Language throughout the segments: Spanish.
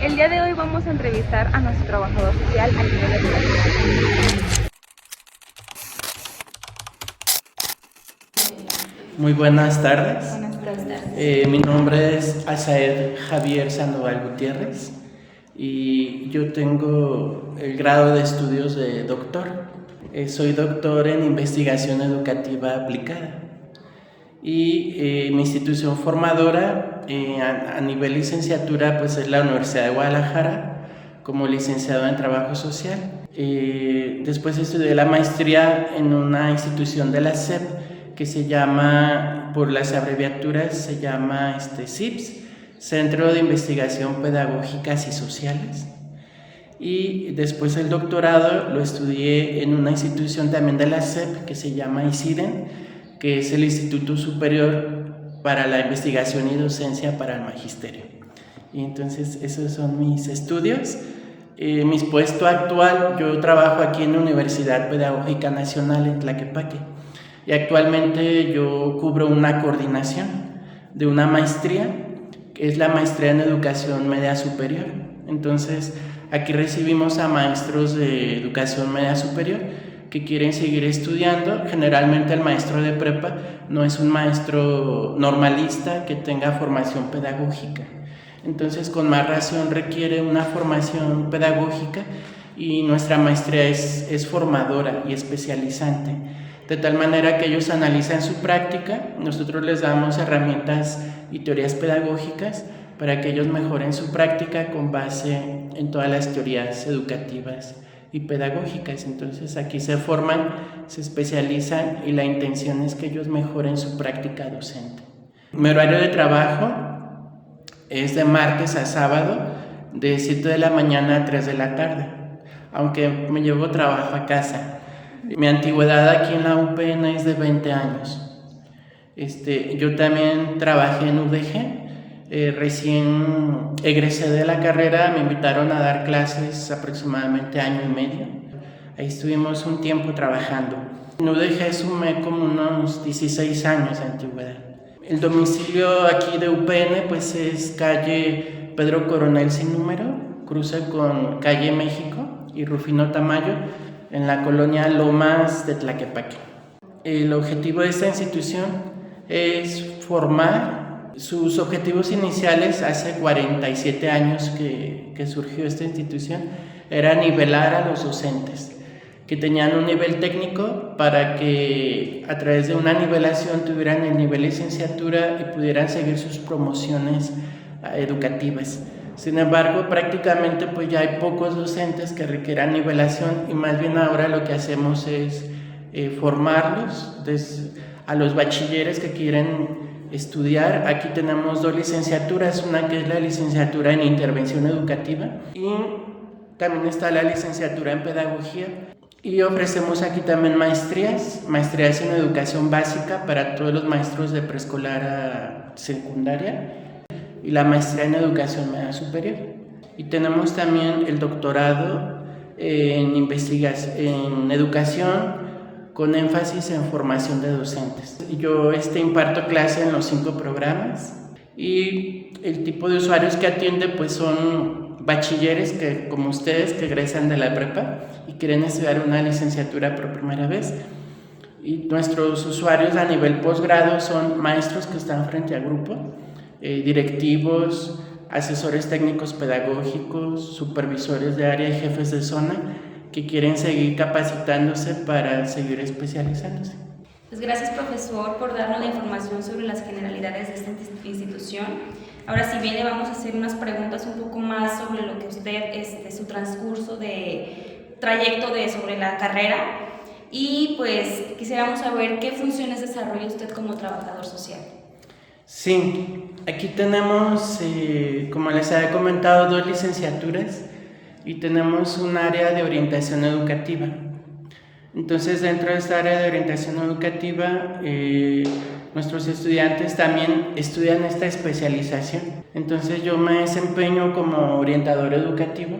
El día de hoy vamos a entrevistar a nuestro trabajador social a nivel educativo. Muy buenas tardes. Buenas tardes. Mi nombre es Asaed Javier Sandoval Gutiérrez y yo tengo el grado de estudios de doctor. Soy doctor en investigación educativa aplicada y mi institución formadora a nivel licenciatura pues es la Universidad de Guadalajara como licenciado en trabajo social. Después estudié la maestría en una institución de la SEP que se llama, por las abreviaturas, se llama CIPS, Centro de Investigación Pedagógicas y Sociales. Y después el doctorado lo estudié en una institución también de la SEP que se llama ICIDEN, que es el Instituto Superior para la Investigación y Docencia para el Magisterio. Y entonces esos son mis estudios. Mi puesto actual, yo trabajo aquí en la Universidad Pedagógica Nacional en Tlaquepaque. Y actualmente yo cubro una coordinación de una maestría, que es la maestría en educación media superior. Entonces, aquí recibimos a maestros de educación media superior que quieren seguir estudiando. Generalmente el maestro de prepa no es un maestro normalista que tenga formación pedagógica. Entonces, con más razón requiere una formación pedagógica y nuestra maestría es formadora y especializante. De tal manera que ellos analizan su práctica, nosotros les damos herramientas y teorías pedagógicas para que ellos mejoren su práctica con base en todas las teorías educativas y pedagógicas. Entonces aquí se forman, se especializan y la intención es que ellos mejoren su práctica docente. Mi horario de trabajo es de martes a sábado, de 7 de la mañana a 3 de la tarde, aunque me llevo trabajo a casa. Mi antigüedad aquí en la UPN es de 20 años. Yo también trabajé en UDG, recién egresé de la carrera, me invitaron a dar clases aproximadamente año y medio. Ahí estuvimos un tiempo trabajando. En UDG sumé como unos 16 años de antigüedad. El domicilio aquí de UPN pues es calle Pedro Coronel sin número, cruza con calle México y Rufino Tamayo, en la colonia Lomas de Tlaquepaque. El objetivo de esta institución es formar. Sus objetivos iniciales hace 47 años que surgió esta institución era nivelar a los docentes que tenían un nivel técnico para que a través de una nivelación tuvieran el nivel licenciatura y pudieran seguir sus promociones educativas. Sin embargo, prácticamente pues ya hay pocos docentes que requieran nivelación y más bien ahora lo que hacemos es formarlos a los bachilleres que quieren estudiar. Aquí tenemos 2 licenciaturas, una que es la licenciatura en intervención educativa y también está la licenciatura en pedagogía. Y ofrecemos aquí también maestrías en educación básica para todos los maestros de preescolar a secundaria y la maestría en educación media superior. Y tenemos también el doctorado en educación con énfasis en formación de docentes. Yo imparto clase en los 5 programas y el tipo de usuarios que atiende pues son bachilleres que, como ustedes, que egresan de la prepa y quieren estudiar una licenciatura por primera vez. Y nuestros usuarios a nivel posgrado son maestros que están frente a grupo, directivos, asesores técnicos pedagógicos, supervisores de área y jefes de zona que quieren seguir capacitándose para seguir especializándose. Pues gracias, profesor, por darnos la información sobre las generalidades de esta institución. Ahora, si bien le vamos a hacer unas preguntas un poco más sobre lo que usted, su transcurso de trayecto sobre la carrera, y pues quisiéramos saber qué funciones desarrolla usted como trabajador social. Sí, aquí tenemos, como les había comentado, 2 licenciaturas y tenemos un área de orientación educativa. Entonces, dentro de esta área de orientación educativa, nuestros estudiantes también estudian esta especialización. Entonces, yo me desempeño como orientador educativo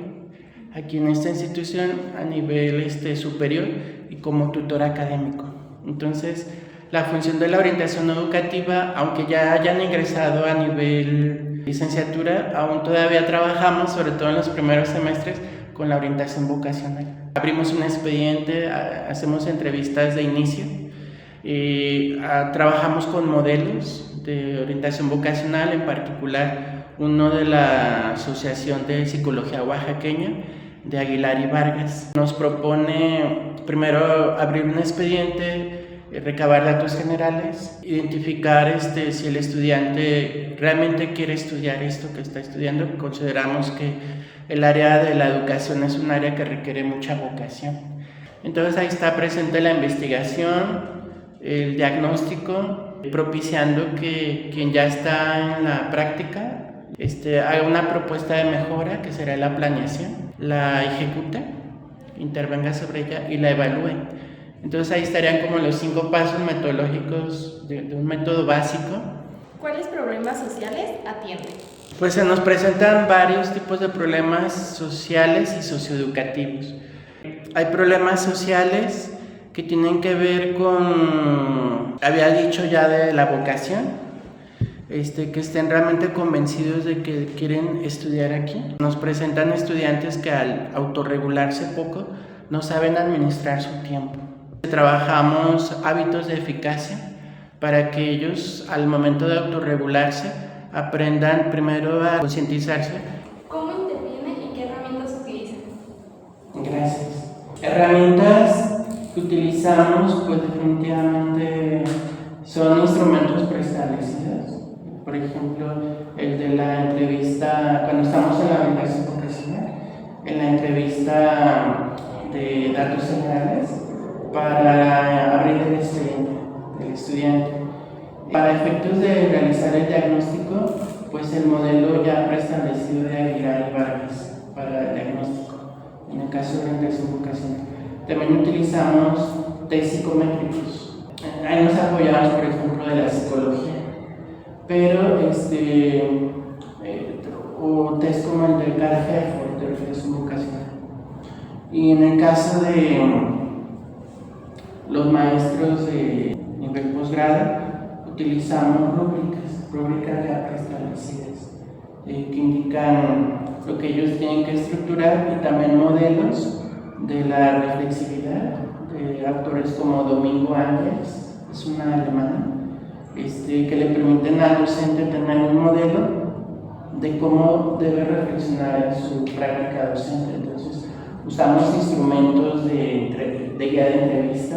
aquí en esta institución a nivel superior y como tutor académico. Entonces, la función de la orientación educativa, aunque ya hayan ingresado a nivel licenciatura aún todavía trabajamos, sobre todo en los primeros semestres, con la orientación vocacional. Abrimos un expediente, hacemos entrevistas de inicio, trabajamos con modelos de orientación vocacional, en particular uno de la Asociación de Psicología Oaxaqueña, de Aguilar y Vargas. Nos propone primero abrir un expediente, recabar datos generales, identificar si el estudiante realmente quiere estudiar esto que está estudiando. Consideramos que el área de la educación es un área que requiere mucha vocación. Entonces ahí está presente la investigación, el diagnóstico, propiciando que quien ya está en la práctica haga una propuesta de mejora, que será la planeación, la ejecute, intervenga sobre ella y la evalúe. Entonces ahí estarían como los 5 pasos metodológicos de un método básico. ¿Cuáles problemas sociales atienden? Pues se nos presentan varios tipos de problemas sociales y socioeducativos. Hay problemas sociales que tienen que ver con, había dicho ya, de la vocación, que estén realmente convencidos de que quieren estudiar aquí. Nos presentan estudiantes que al autorregularse poco no saben administrar su tiempo. Trabajamos hábitos de eficacia para que ellos, al momento de autorregularse, aprendan primero a concientizarse. ¿Cómo intervienen y qué herramientas utilizan? Gracias. Herramientas que utilizamos, pues definitivamente son instrumentos preestablecidos. Por ejemplo, el de la entrevista, cuando estamos en la orientación vocacional, en la entrevista de datos generales para abrir el expediente del estudiante. Para efectos de realizar el diagnóstico, pues el modelo ya preestablecido de Aguilar y Vargas para el diagnóstico, en el caso de orientación vocacional. También utilizamos test psicométricos. Ahí nos apoyamos, por ejemplo, de la psicología, pero o test como el del CARGEF, de orientación vocacional. Y en el caso de los maestros de nivel posgrado, utilizamos rúbricas ya preestablecidas, que indican lo que ellos tienen que estructurar, y también modelos de la reflexividad de autores como Domingo Ángels, es una alemana, que le permiten al docente tener un modelo de cómo debe reflexionar en su práctica docente. Entonces usamos instrumentos de guía de entrevista,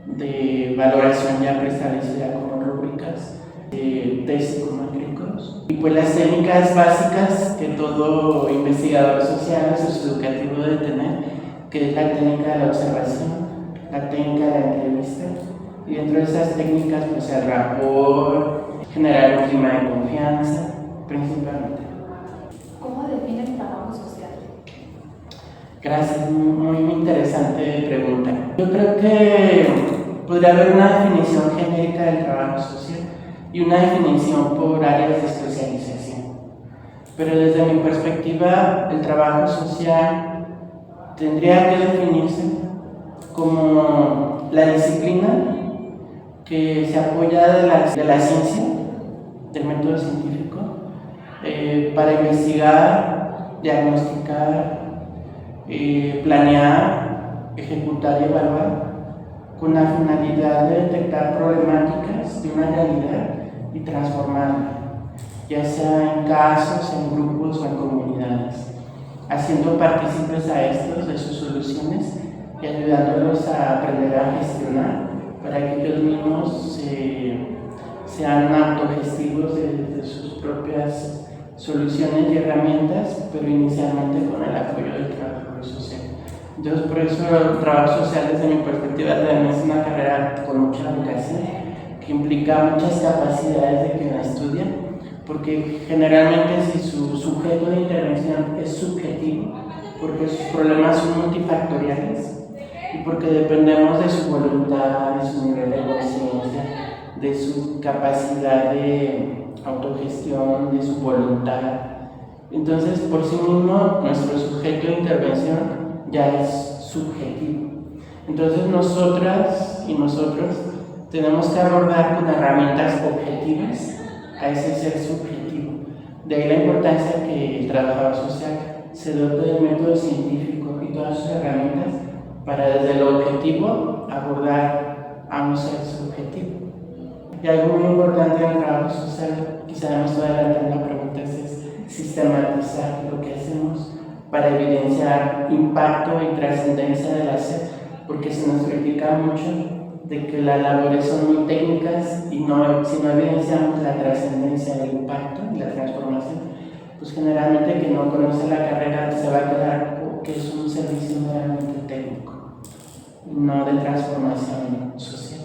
de valoración ya preestablecida como rúbricas, test psicométricos, y pues las técnicas básicas que todo investigador social o socioeducativo debe tener, que es la técnica de la observación, la técnica de la entrevista, y dentro de esas técnicas pues el rapport, generar un clima de confianza principalmente. ¿Cómo define el trabajo social? Gracias, muy interesante pregunta. Yo creo que podría haber una definición genérica del trabajo social y una definición por áreas de especialización. Pero desde mi perspectiva, el trabajo social tendría que definirse como la disciplina que se apoya de la ciencia, del método científico, para investigar, diagnosticar, planear, ejecutar y evaluar, con la finalidad de detectar problemáticas de una realidad y transformarla, ya sea en casos, en grupos o en comunidades, haciendo partícipes a estos de sus soluciones y ayudándolos a aprender a gestionar para que ellos mismos sean autogestivos de sus propias soluciones y herramientas, pero inicialmente con el apoyo del trabajador social. Entonces, por eso el trabajo social, desde mi perspectiva, también es una carrera con mucha vocación, que implica muchas capacidades de quien la estudia, porque generalmente si su sujeto de intervención es subjetivo, porque sus problemas son multifactoriales y porque dependemos de su voluntad, de su nivel de conciencia, de su capacidad de autogestión, de su voluntad. Entonces, por sí mismo, nuestro sujeto de intervención ya es subjetivo. Entonces, nosotras y nosotros tenemos que abordar con herramientas objetivas a ese ser subjetivo, De ahí la importancia que el trabajador social se dote del método científico y todas sus herramientas para desde el objetivo abordar a un ser subjetivo. Y algo muy importante en el trabajo social, quizá más adelante en la pregunta, es sistematizar lo que hacemos para evidenciar impacto y trascendencia del hacer, porque se nos critica mucho de que las labores son muy técnicas y si no evidenciamos la trascendencia del impacto y la transformación, pues generalmente quien no conoce la carrera se va a quedar que es un servicio meramente técnico, no de transformación social.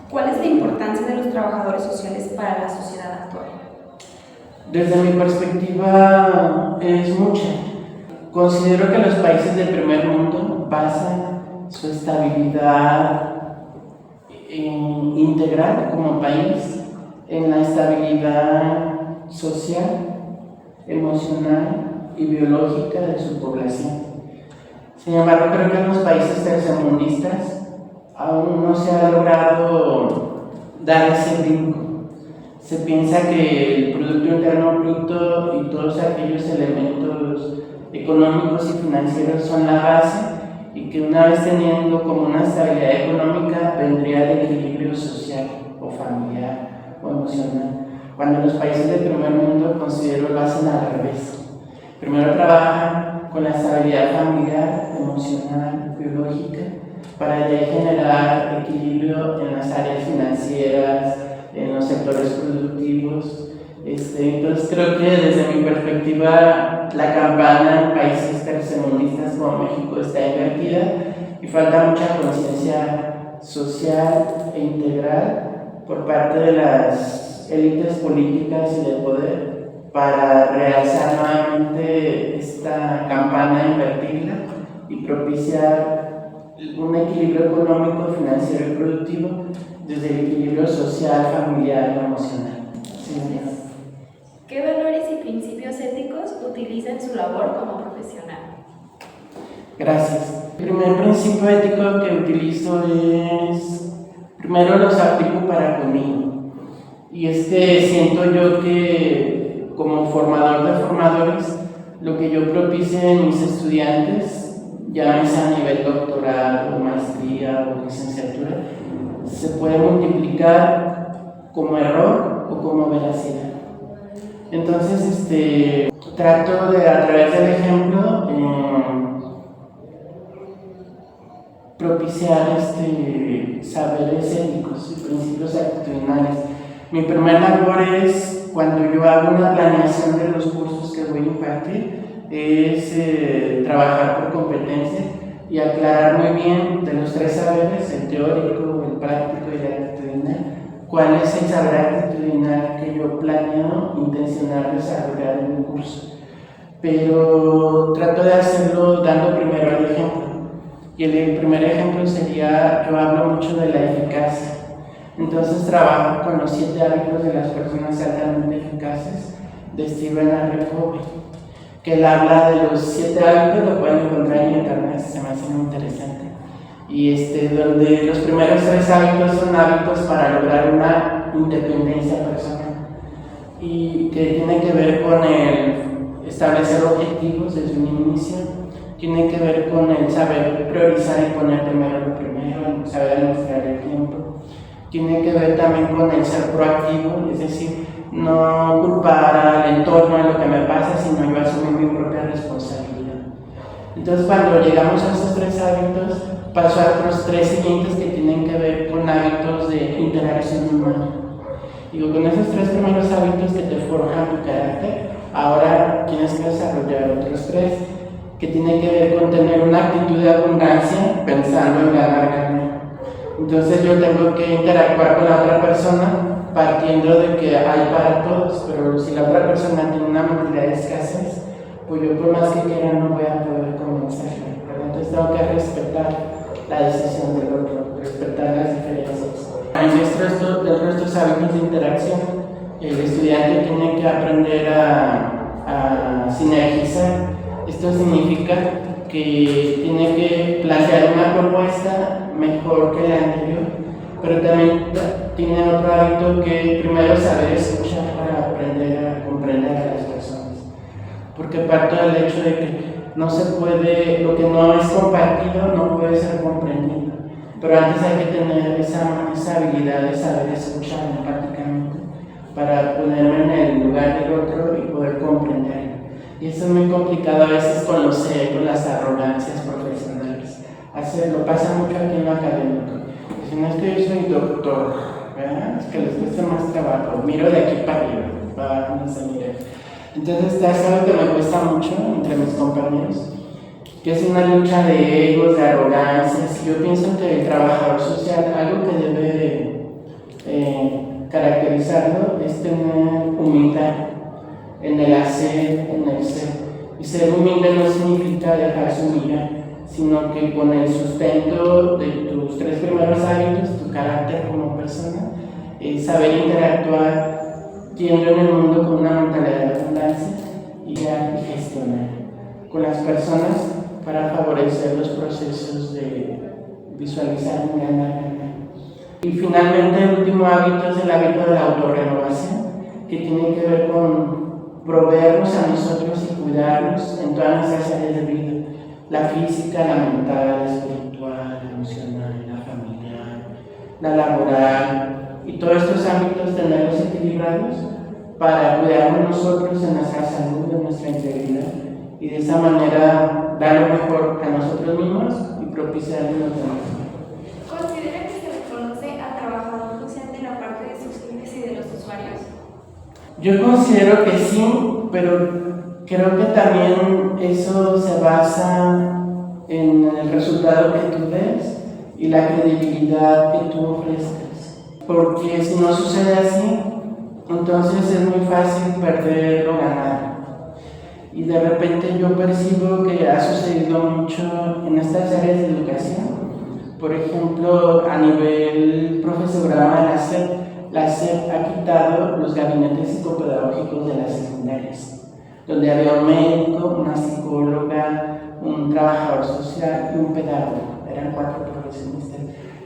¿Cuál es la importancia de los trabajadores sociales para la sociedad actual? Desde mi perspectiva es mucha. Considero que los países del primer mundo basan su estabilidad integral como país en la estabilidad social, emocional y biológica de su población. Sin embargo, creo que en los países tercermundistas aún no se ha logrado dar ese brinco. Se piensa que el Producto Interno Bruto y todos aquellos elementos económicos y financieros son la base y que una vez teniendo como una estabilidad económica vendría el equilibrio social o familiar o emocional. Cuando los países del primer mundo considero lo hacen al revés. Primero trabajan con la estabilidad familiar, emocional, biológica, para ya generar equilibrio en las áreas financieras, en los sectores productivos. Entonces creo que desde mi perspectiva la campana en países tercermundistas como México está invertida y falta mucha conciencia social e integral por parte de las élites políticas y de poder para realzar nuevamente esta campana, invertirla y propiciar un equilibrio económico, financiero y productivo desde el equilibrio social, familiar y emocional. Sí. ¿Qué valores y principios éticos utiliza en su labor como profesional? Gracias. El primer principio ético que utilizo es, primero los aplico para conmigo. Y siento yo que como formador de formadores, lo que yo propicie en mis estudiantes, ya sea a nivel doctoral o maestría o licenciatura, se puede multiplicar como error o como veracidad. Entonces, trato de, a través del ejemplo, propiciar saberes éticos y principios actitudinales. Mi primer labor es, cuando yo hago una planeación de los cursos que voy a impartir, es trabajar por competencia y aclarar muy bien de los tres saberes, el teórico, el práctico y el actitudinal, cuál es el saber actitudinal que yo planeo intencionar desarrollar en un curso. Pero trato de hacerlo dando primero el ejemplo. Y el primer ejemplo sería, yo hablo mucho de la eficacia. Entonces trabajo con los 7 hábitos de las personas altamente eficaces de Stephen R. Covey, que él habla de los 7 hábitos, lo pueden encontrar en internet, se me hace muy interesante. Y donde los primeros 3 hábitos son hábitos para lograr una independencia personal y que tiene que ver con el establecer objetivos desde un inicio, tiene que ver con el saber priorizar y poner primero lo primero, el saber administrar el tiempo, tiene que ver también con el ser proactivo, es decir, no culpar al entorno de lo que me pasa, sino yo asumir mi propia responsabilidad. Entonces, cuando llegamos a esos 3 hábitos, paso a otros 3 siguientes que tienen que ver con hábitos de interacción humana. Digo, con esos 3 primeros hábitos que te forjan tu carácter, ahora tienes que desarrollar otros 3 que tienen que ver con tener una actitud de abundancia pensando en ganar. Entonces yo tengo que interactuar con la otra persona partiendo de que hay para todos, pero si la otra persona tiene una mentalidad de escasez, pues yo por más que quiera no voy a poder convencerla. Entonces tengo que respetar la decisión del otro, respetar las diferencias. En estos hábitos de interacción, el estudiante tiene que aprender a sinergizar. Esto significa que tiene que plantear una propuesta mejor que la anterior, pero también tiene otro hábito que primero saber escuchar para aprender a comprender. porque parto del hecho de que no se puede, lo que no es compartido no puede ser comprendido, pero antes hay que tener esa habilidad de saber escuchar empáticamente para ponerme en el lugar del otro y poder comprenderlo. Y eso es muy complicado a veces con los egos, las arrogancias profesionales. Lo pasa mucho aquí en lo académico. Dicen, es que yo soy doctor, ¿verdad? Es que les cuesta más trabajo, miro de aquí para arriba, no sé, mire. Entonces, es algo que me cuesta mucho entre mis compañeros, que es una lucha de egos, de arrogancias. Yo pienso que el trabajador social, algo que debe caracterizarlo es tener humildad en el hacer, en el ser. Y ser humilde no significa dejarse humillar, sino que con el sustento de tus 3 primeros hábitos, tu carácter como persona, saber interactuar yendo en el mundo con una mentalidad de abundancia y gestionar con las personas para favorecer los procesos de visualizar un ganar. Y finalmente el último hábito es el hábito de la autorrenovación, que tiene que ver con proveernos a nosotros y cuidarnos en todas nuestras áreas de vida: la física, la mental, la espiritual, la emocional, la familiar, la laboral, y todos estos ámbitos tenerlos equilibrados para cuidarnos nosotros en nuestra salud, en nuestra integridad, y de esa manera dar lo mejor a nosotros mismos y propiciar a los demás. ¿Considera que se reconoce al trabajador social de la parte de sus clientes y de los usuarios? Yo considero que sí, pero creo que también eso se basa en el resultado que tú ves y la credibilidad que tú ofreces. Porque si no sucede así, entonces es muy fácil perder o ganar. Y de repente yo percibo que ha sucedido mucho en estas áreas de educación. Por ejemplo, a nivel profesorado de la SEP ha quitado los gabinetes psicopedagógicos de las secundarias, donde había un médico, una psicóloga, un trabajador social y un pedagogo. Eran 4 profesionistas.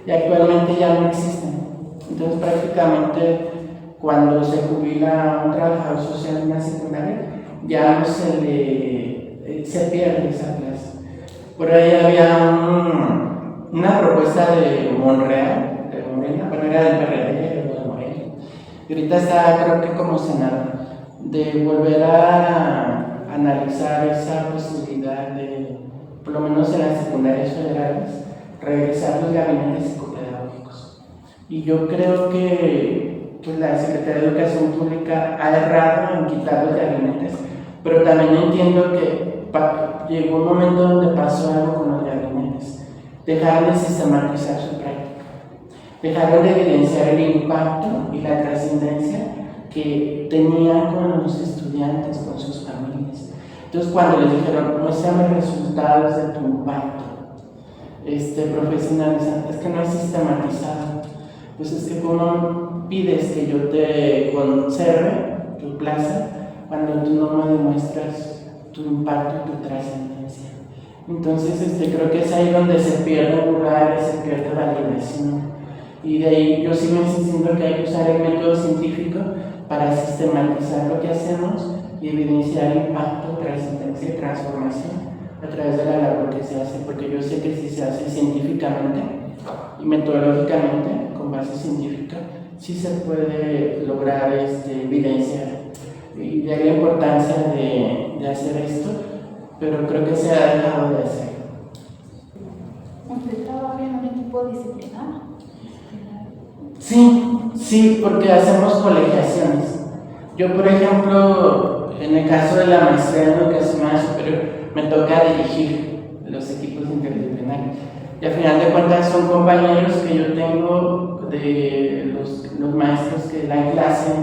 Y actualmente ya no existen. Entonces, prácticamente, cuando se jubila un trabajador social en una secundaria, ya no se pierde esa clase. Por ahí había una propuesta de Monreal, de Morena, bueno, era del PRD o de Morena, y ahorita está, creo que como senador, de volver a analizar esa posibilidad de, por lo menos en las secundarias federales, regresar los gabinetes psicopedagógicos. Y yo creo que pues, la Secretaría de Educación Pública ha errado en quitar los gabinetes, pero también entiendo que llegó un momento donde pasó algo con los gabinetes. Dejaron de sistematizar su práctica, dejaron de evidenciar el impacto y la trascendencia que tenían con los estudiantes, con sus familias. Entonces, cuando les dijeron, muéstrame resultados de tu impacto profesionalizante, es que no es sistematizado. Pues es que cómo pides que yo te conserve tu plaza cuando tú no me demuestras tu impacto y tu trascendencia. Entonces creo que es ahí donde se pierde lugar, se pierde validación. Y de ahí yo sigo insistiendo que hay que usar el método científico para sistematizar lo que hacemos y evidenciar impacto, trascendencia y transformación a través de la labor que se hace, porque yo sé que si se hace científicamente y metodológicamente, con base científica, sí se puede lograr evidenciar. Y de ahí la importancia de hacer esto, pero creo que se ha dejado de hacer. ¿Usted trabaja en un equipo disciplinado? Sí, porque hacemos colegiaciones. Yo, por ejemplo, en el caso de la maestría en educación media superior, me toca dirigir los equipos interdisciplinarios. Y al final de cuentas son compañeros que yo tengo de los maestros que dan clase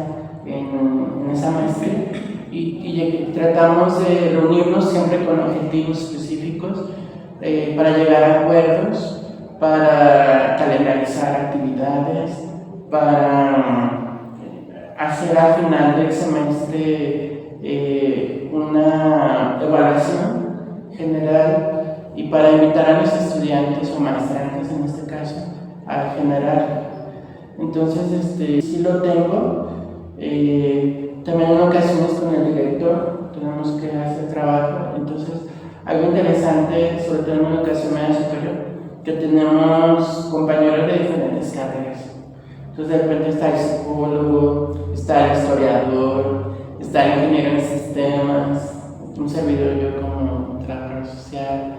en esa maestría y tratamos de reunirnos siempre con objetivos específicos para llegar a acuerdos, para calendarizar actividades, para hacer al final del semestre una evaluación general y para invitar a los estudiantes o maestrantes en este caso a generar. Entonces sí lo tengo, También en ocasiones con el director tenemos que hacer trabajo. Entonces, algo interesante, sobre todo en una educación media superior, que tenemos compañeros de diferentes carreras. Entonces, de repente está el psicólogo, está el historiador, está el ingeniero en sistemas, un servidor yo como trabajador social,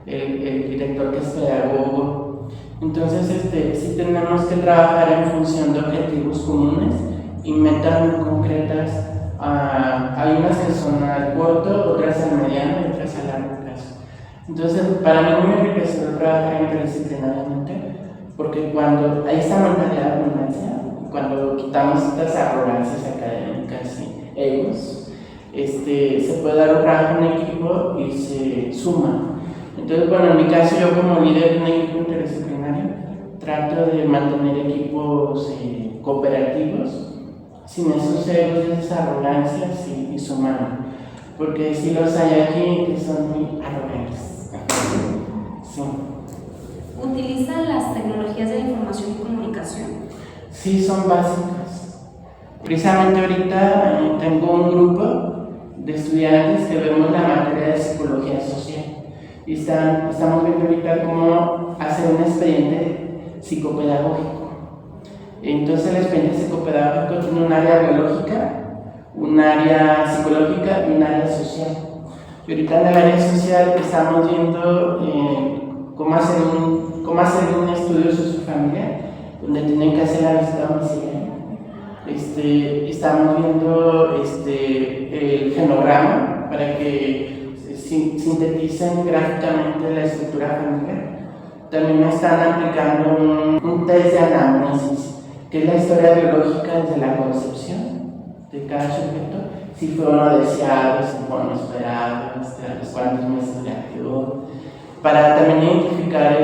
el director que es pedagogo. Entonces, sí tenemos que trabajar en función de objetivos comunes y metas muy concretas. Hay unas que son a corto, otras al mediano y otras a largo plazo. Entonces, para mí es muy enriquecedor trabajar interdisciplinariamente, porque cuando hay esta mentalidad de abundancia, cuando quitamos estas arrogancias académicas y egos, se puede dar un trabajo en equipo y se suma. Entonces, bueno, en mi caso, yo como líder de un equipo interdisciplinario, trato de mantener equipos cooperativos, sin esos egos y esas arrogancias y sumando. Porque si los hay aquí que son muy arrogantes. Sí. ¿Utilizan las tecnologías de la información y comunicación? Sí, son básicas. Precisamente ahorita tengo un grupo de estudiantes que vemos la materia de psicología social y estamos viendo ahorita cómo hacer un expediente psicopedagógico. Entonces el expediente psicopedagógico tiene un área biológica, un área psicológica y un área social. Y ahorita en el área social estamos viendo cómo hacer un estudio sociofamiliar, donde tienen que hacer la visita domiciliaria. Estamos viendo el genograma para que sinteticen gráficamente la estructura familiar. También están aplicando un test de anamnesis, que es la historia biológica desde la concepción de cada sujeto, si fue uno deseado, si fue uno esperado, a los cuántos meses nació, para también identificar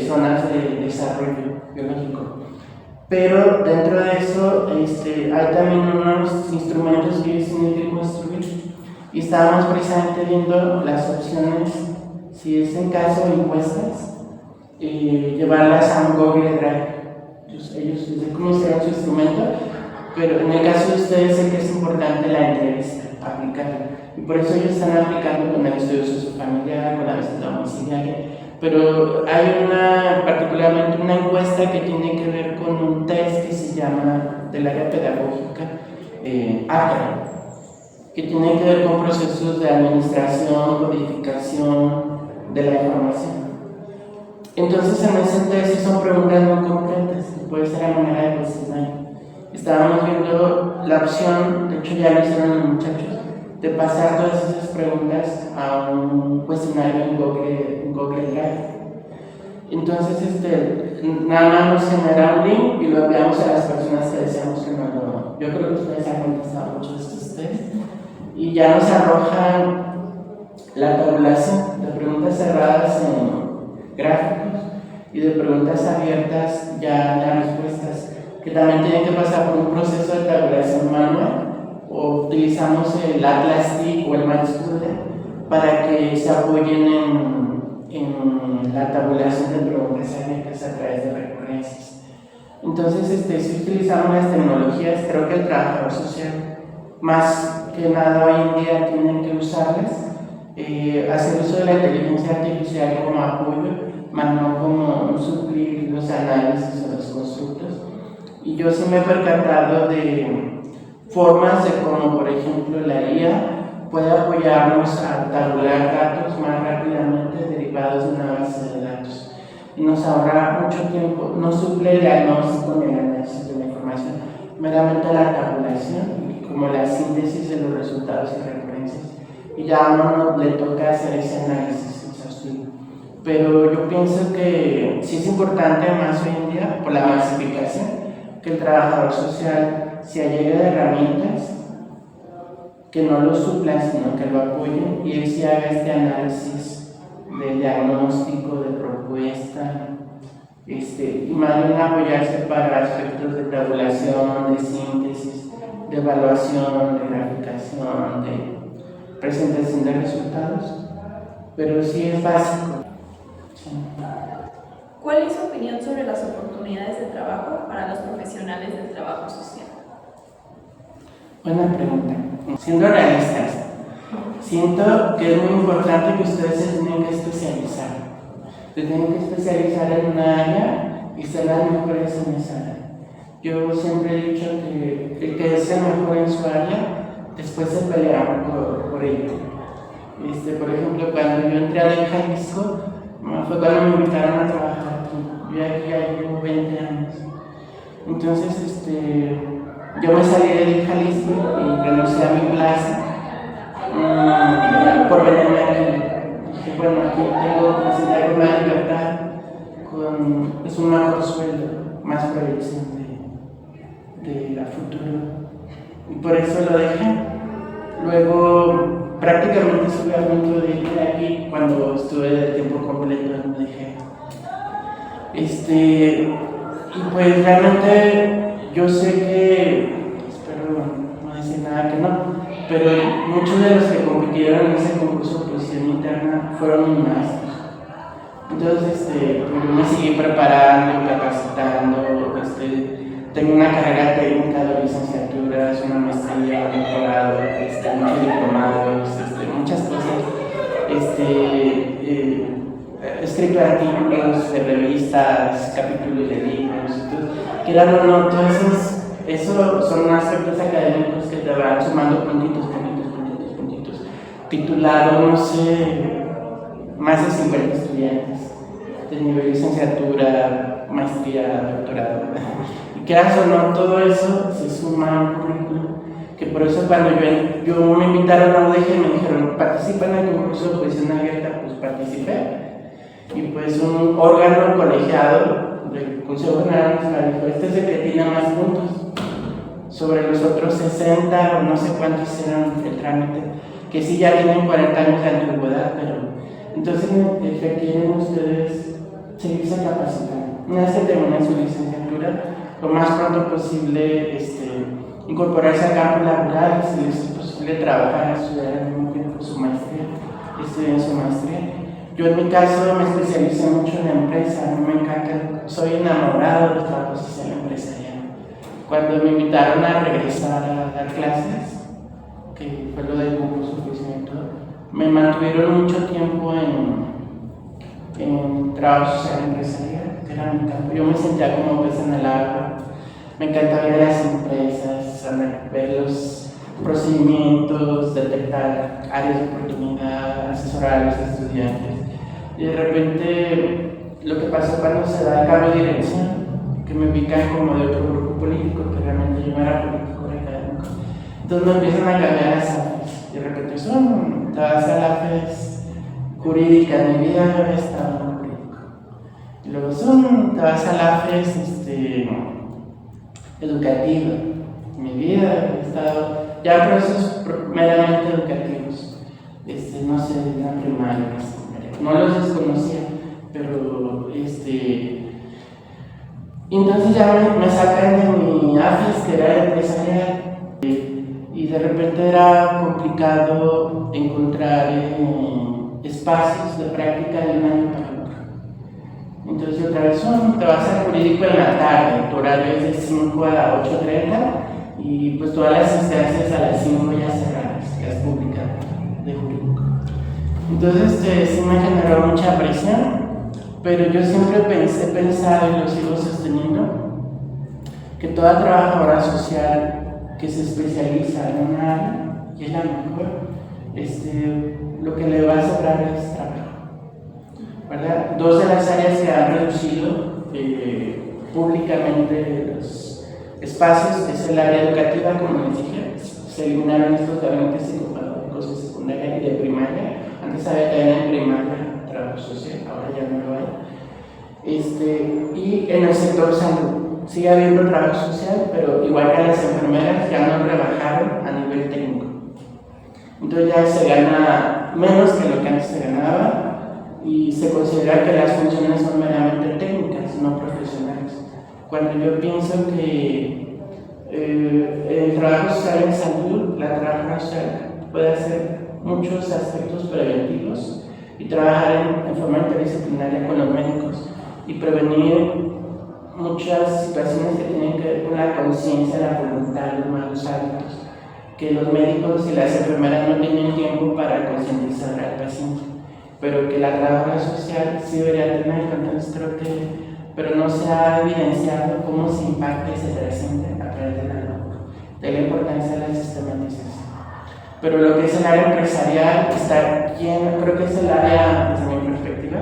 zonas de desarrollo biológico. Pero dentro de eso hay también unos instrumentos que ellos tienen que construir y estábamos precisamente viendo las opciones, si es en caso de encuestas, llevarlas a un Google Drive. Ellos dicen cómo hicieron su instrumento, pero en el caso de ustedes sé que es importante la entrevista, aplicarla. Y por eso ellos están aplicando con el estudio sociofamiliar, con la visita domiciliaria. Pero hay particularmente una encuesta que tiene que ver con un test que se llama del área pedagógica, ACRA, que tiene que ver con procesos de administración, codificación de la información. Entonces, en ese test son preguntas muy concretas, que puede ser a manera de cuestionario. Estábamos viendo la opción, de hecho ya lo hicieron los muchachos, de pasar todas esas preguntas a un cuestionario en Google Drive. Entonces, nada más nos genera un link y lo enviamos a las personas que deseamos que nos lo. Yo creo que ustedes han contestado muchos de estos test y ya nos arrojan la tabulación de preguntas cerradas en gráficos y de preguntas abiertas ya las respuestas, que también tienen que pasar por un proceso de tabulación manual, o utilizamos el Atlas TIC o el MathStudio para que se apoyen en la tabulación de preguntas abiertas a través de recurrencias. Entonces, si utilizamos las tecnologías, creo que el trabajador social, más que nada hoy en día, tiene que usarlas, hacer uso de la inteligencia artificial como apoyo, más no como suplir los análisis o los constructos. Y yo sí me he percatado de formas de cómo, por ejemplo, la IA puede apoyarnos a tabular datos más rápidamente derivados de una base de datos. Y nos ahorra mucho tiempo, no suple el diagnóstico ni el análisis de la información, meramente la tabulación y como la síntesis de los resultados y referencias. Y ya a uno le toca hacer ese análisis exhaustivo. Pero yo pienso que sí es importante, más hoy en día, por la masificación, que el trabajador social se allegue de herramientas que no lo suplan, sino que lo apoyen y él sí haga este análisis de diagnóstico, de propuesta, y más bien apoyarse para aspectos de tabulación, de síntesis, de evaluación, de graficación, de presentación de resultados, pero sí es básico. Sí. ¿Cuál es su opinión sobre las oportunidades de trabajo para los profesionales del trabajo social? Buena pregunta. Siendo realistas, siento que es muy importante que ustedes se tienen que especializar. Se tienen que especializar en una área y ser las mejores en esa área. Yo siempre he dicho que el que es el mejor en su área, después se pelea por ello. Por ejemplo, cuando yo entré a Jalisco, fue cuando me invitaron a trabajar aquí. Yo aquí ya llevo 20 años. Entonces, yo me salí de Jalisco y renuncié a mi plaza por venirme aquí. Dije, bueno, aquí tengo facilidad con más libertad, es un mejor sueldo, más proyección de futuro. Y por eso lo dejé. Luego, prácticamente estuve a punto de irme de aquí cuando estuve de tiempo completo, lo dejé. Y pues realmente yo sé que, espero no decir nada que no, pero muchos de los que compitieron en ese concurso de posición interna fueron mis maestros. Entonces, yo me seguí preparando, capacitando, tengo una carrera técnica de licenciaturas, una maestría, un doctorado, muchos diplomados, muchas cosas. He escrito artículos de revistas, capítulos de libros, quieran o no, todos esos son aspectos académicos que te van sumando puntitos. Titulado, no sé, más de 50 estudiantes de nivel licenciatura, maestría, doctorado. Y quieras o no, todo eso se suma a un currículum, que por eso cuando yo me invitaron a UDG y me dijeron, participa en el concurso de posición abierta, pues participé. Y pues un órgano colegiado del Consejo General Municipal dijo, este es el que tiene más puntos sobre los otros 60 o no sé cuántos hicieron el trámite, que sí ya tienen 40 años de antigüedad, pero entonces requieren ustedes seguirse capacitando. Una vez que terminen su licenciatura, lo más pronto posible incorporarse al campo laboral, si les es posible trabajar, estudiar al mismo tiempo su maestría, estudiar su maestría. Yo en mi caso me especialicé mucho en la empresa, a mí me encanta, soy enamorado del trabajo social empresarial. Cuando me invitaron a regresar a dar clases, que fue lo del concurso y todo, me mantuvieron mucho tiempo en trabajo social empresarial, que era mi campo. Yo me sentía como pez en el agua, me encantaba ir a las empresas, ver los procedimientos, detectar áreas de oportunidad, asesorar a los estudiantes. Y de repente, lo que pasó cuando se da el cambio de dirección, que me ubican como de otro grupo político, que realmente yo no era político, era académico. Entonces me empiezan a cambiar las AFES. Y de repente, te vas a la AFES jurídica, mi vida no había estado en jurídico. Y luego, te vas a la AFES educativa. Mi vida ha estado ya en procesos meramente educativos. No sé, en la primaria, no los desconocía, pero entonces ya me sacan de mi AFES, que era empresarial, y de repente era complicado encontrar espacios de práctica de un año para otro. Entonces otra vez te vas al jurídico en la tarde, tu horario es de 5 a 8:30 y pues todas las instancias a las 5 ya cerradas, las públicas de jurídico. Entonces sí me generó mucha presión, pero yo siempre he pensado y lo sigo sosteniendo, que toda trabajadora social que se especializa en una área, y es la mejor, lo que le va a sobrar es trabajo, ¿verdad? Dos de las áreas que han reducido públicamente los espacios es el área educativa, como les dije, se eliminaron estos gabinetes psicopedagógicos de secundaria y de primaria. Antes había también en primaria trabajo social, ahora ya no lo hay. Y en el sector salud sigue habiendo trabajo social, pero igual que las enfermeras ya no rebajaron a nivel técnico. Entonces ya se gana menos que lo que antes se ganaba y se considera que las funciones son meramente técnicas, no profesionales. Cuando yo pienso que el trabajo social en salud, la trabajadora social puede hacer muchos aspectos preventivos y trabajar en forma interdisciplinaria con los médicos y prevenir muchas situaciones que tienen que ver con la conciencia, la voluntad, los malos hábitos. que los médicos y las enfermeras no tienen tiempo para concientizar al paciente, pero que la trabajadora social sí debería tener. Entonces creo que, pero no se ha evidenciado cómo se impacta y se trasciende a través de la importancia de la sistematización. Pero lo que es el área empresarial está lleno, creo que es el área, desde mi perspectiva,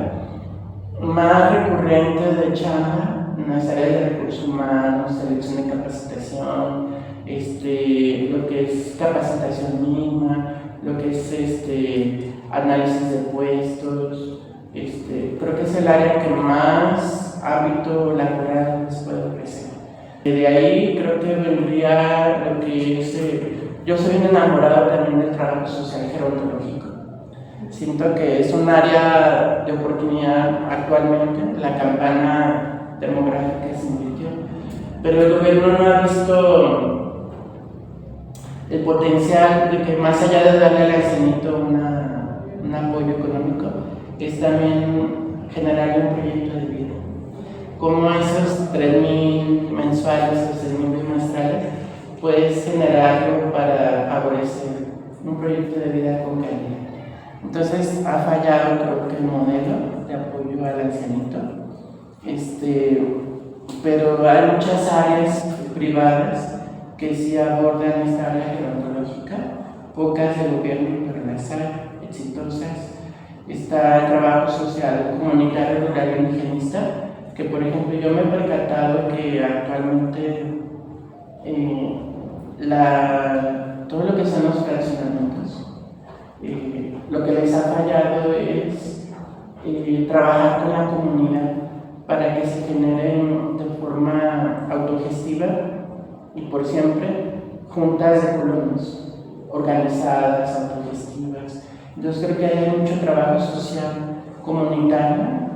más recurrente de chamba en las áreas de recursos humanos, selección de capacitación, lo que es capacitación mínima, lo que es análisis de puestos. Creo que es el área que más ámbito laboral les puede ofrecer. De ahí creo que vendría lo que es, yo soy un enamorado también del trabajo social gerontológico. Siento que es un área de oportunidad actualmente, la campana demográfica se invirtió, pero el gobierno no ha visto el potencial de que, más allá de darle al ancianito un apoyo económico, es también generar un proyecto de vida. Como esos 3,000 mensuales o 6,000 bimestrales puedes generarlo para favorecer un proyecto de vida con calidad. Entonces ha fallado, creo que, el modelo de apoyo al ancianito, pero hay muchas áreas privadas que sí abordan esta área gerontológica, pocas del gobierno, pero las hay exitosas. Está el trabajo social comunitario rural e indigenista, que por ejemplo yo me he percatado que actualmente todo lo que son los fraccionamientos, lo que les ha fallado es trabajar con la comunidad para que se generen de forma autogestiva y por siempre juntas de colonos organizadas, autogestivas. Entonces creo que hay mucho trabajo social comunitario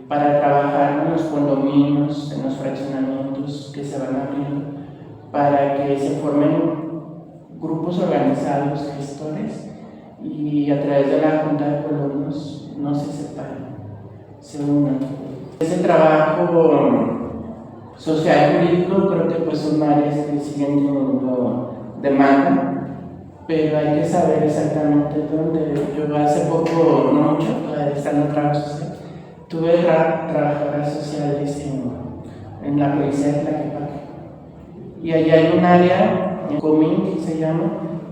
para trabajar en los condominios, en los fraccionamientos que se van abriendo, para que se formen grupos organizados, gestores, y a través de la Junta de Colonos no se separen, se unan. Ese trabajo social jurídico creo que pues son áreas que siguen teniendo demanda, pero hay que saber exactamente dónde. Yo hace poco, no mucho, todavía estando en trabajo social, tuve trabajadoras sociales en la policía de Tlaquepaque. Y allá hay un área, COMIN, que se llama,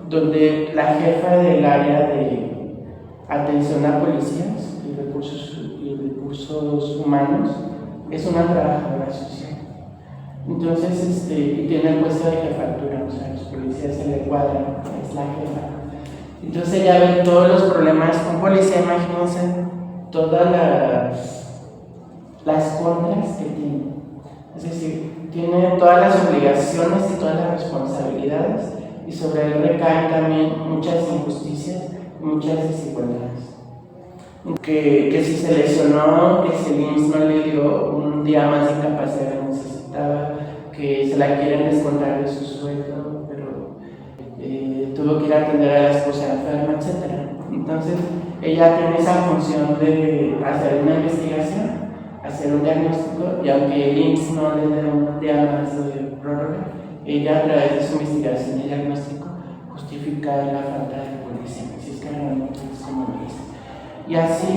donde la jefa del área de atención a policías y recursos humanos es una trabajadora social. Entonces, y tiene el puesto de jefatura, o sea, los policías se le cuadran, es la jefa. Entonces ya ven todos los problemas con policía, imagínense todas las contras que tiene. Es decir, tiene todas las obligaciones y todas las responsabilidades, y sobre él recaen también muchas injusticias y muchas desigualdades. Que si se lesionó, que si el IMSS no le dio un día más de incapacidad que necesitaba, que se la quieren descontar de su sueldo, pero tuvo que ir a atender a la esposa enferma, etc. Entonces, ella tiene esa función de hacer una investigación, hacer un diagnóstico, y aunque el IMSS no le dé un día más de prórroga, ella a través de su investigación y diagnóstico justifica la falta de policía, si es que realmente es como lo dice. Y así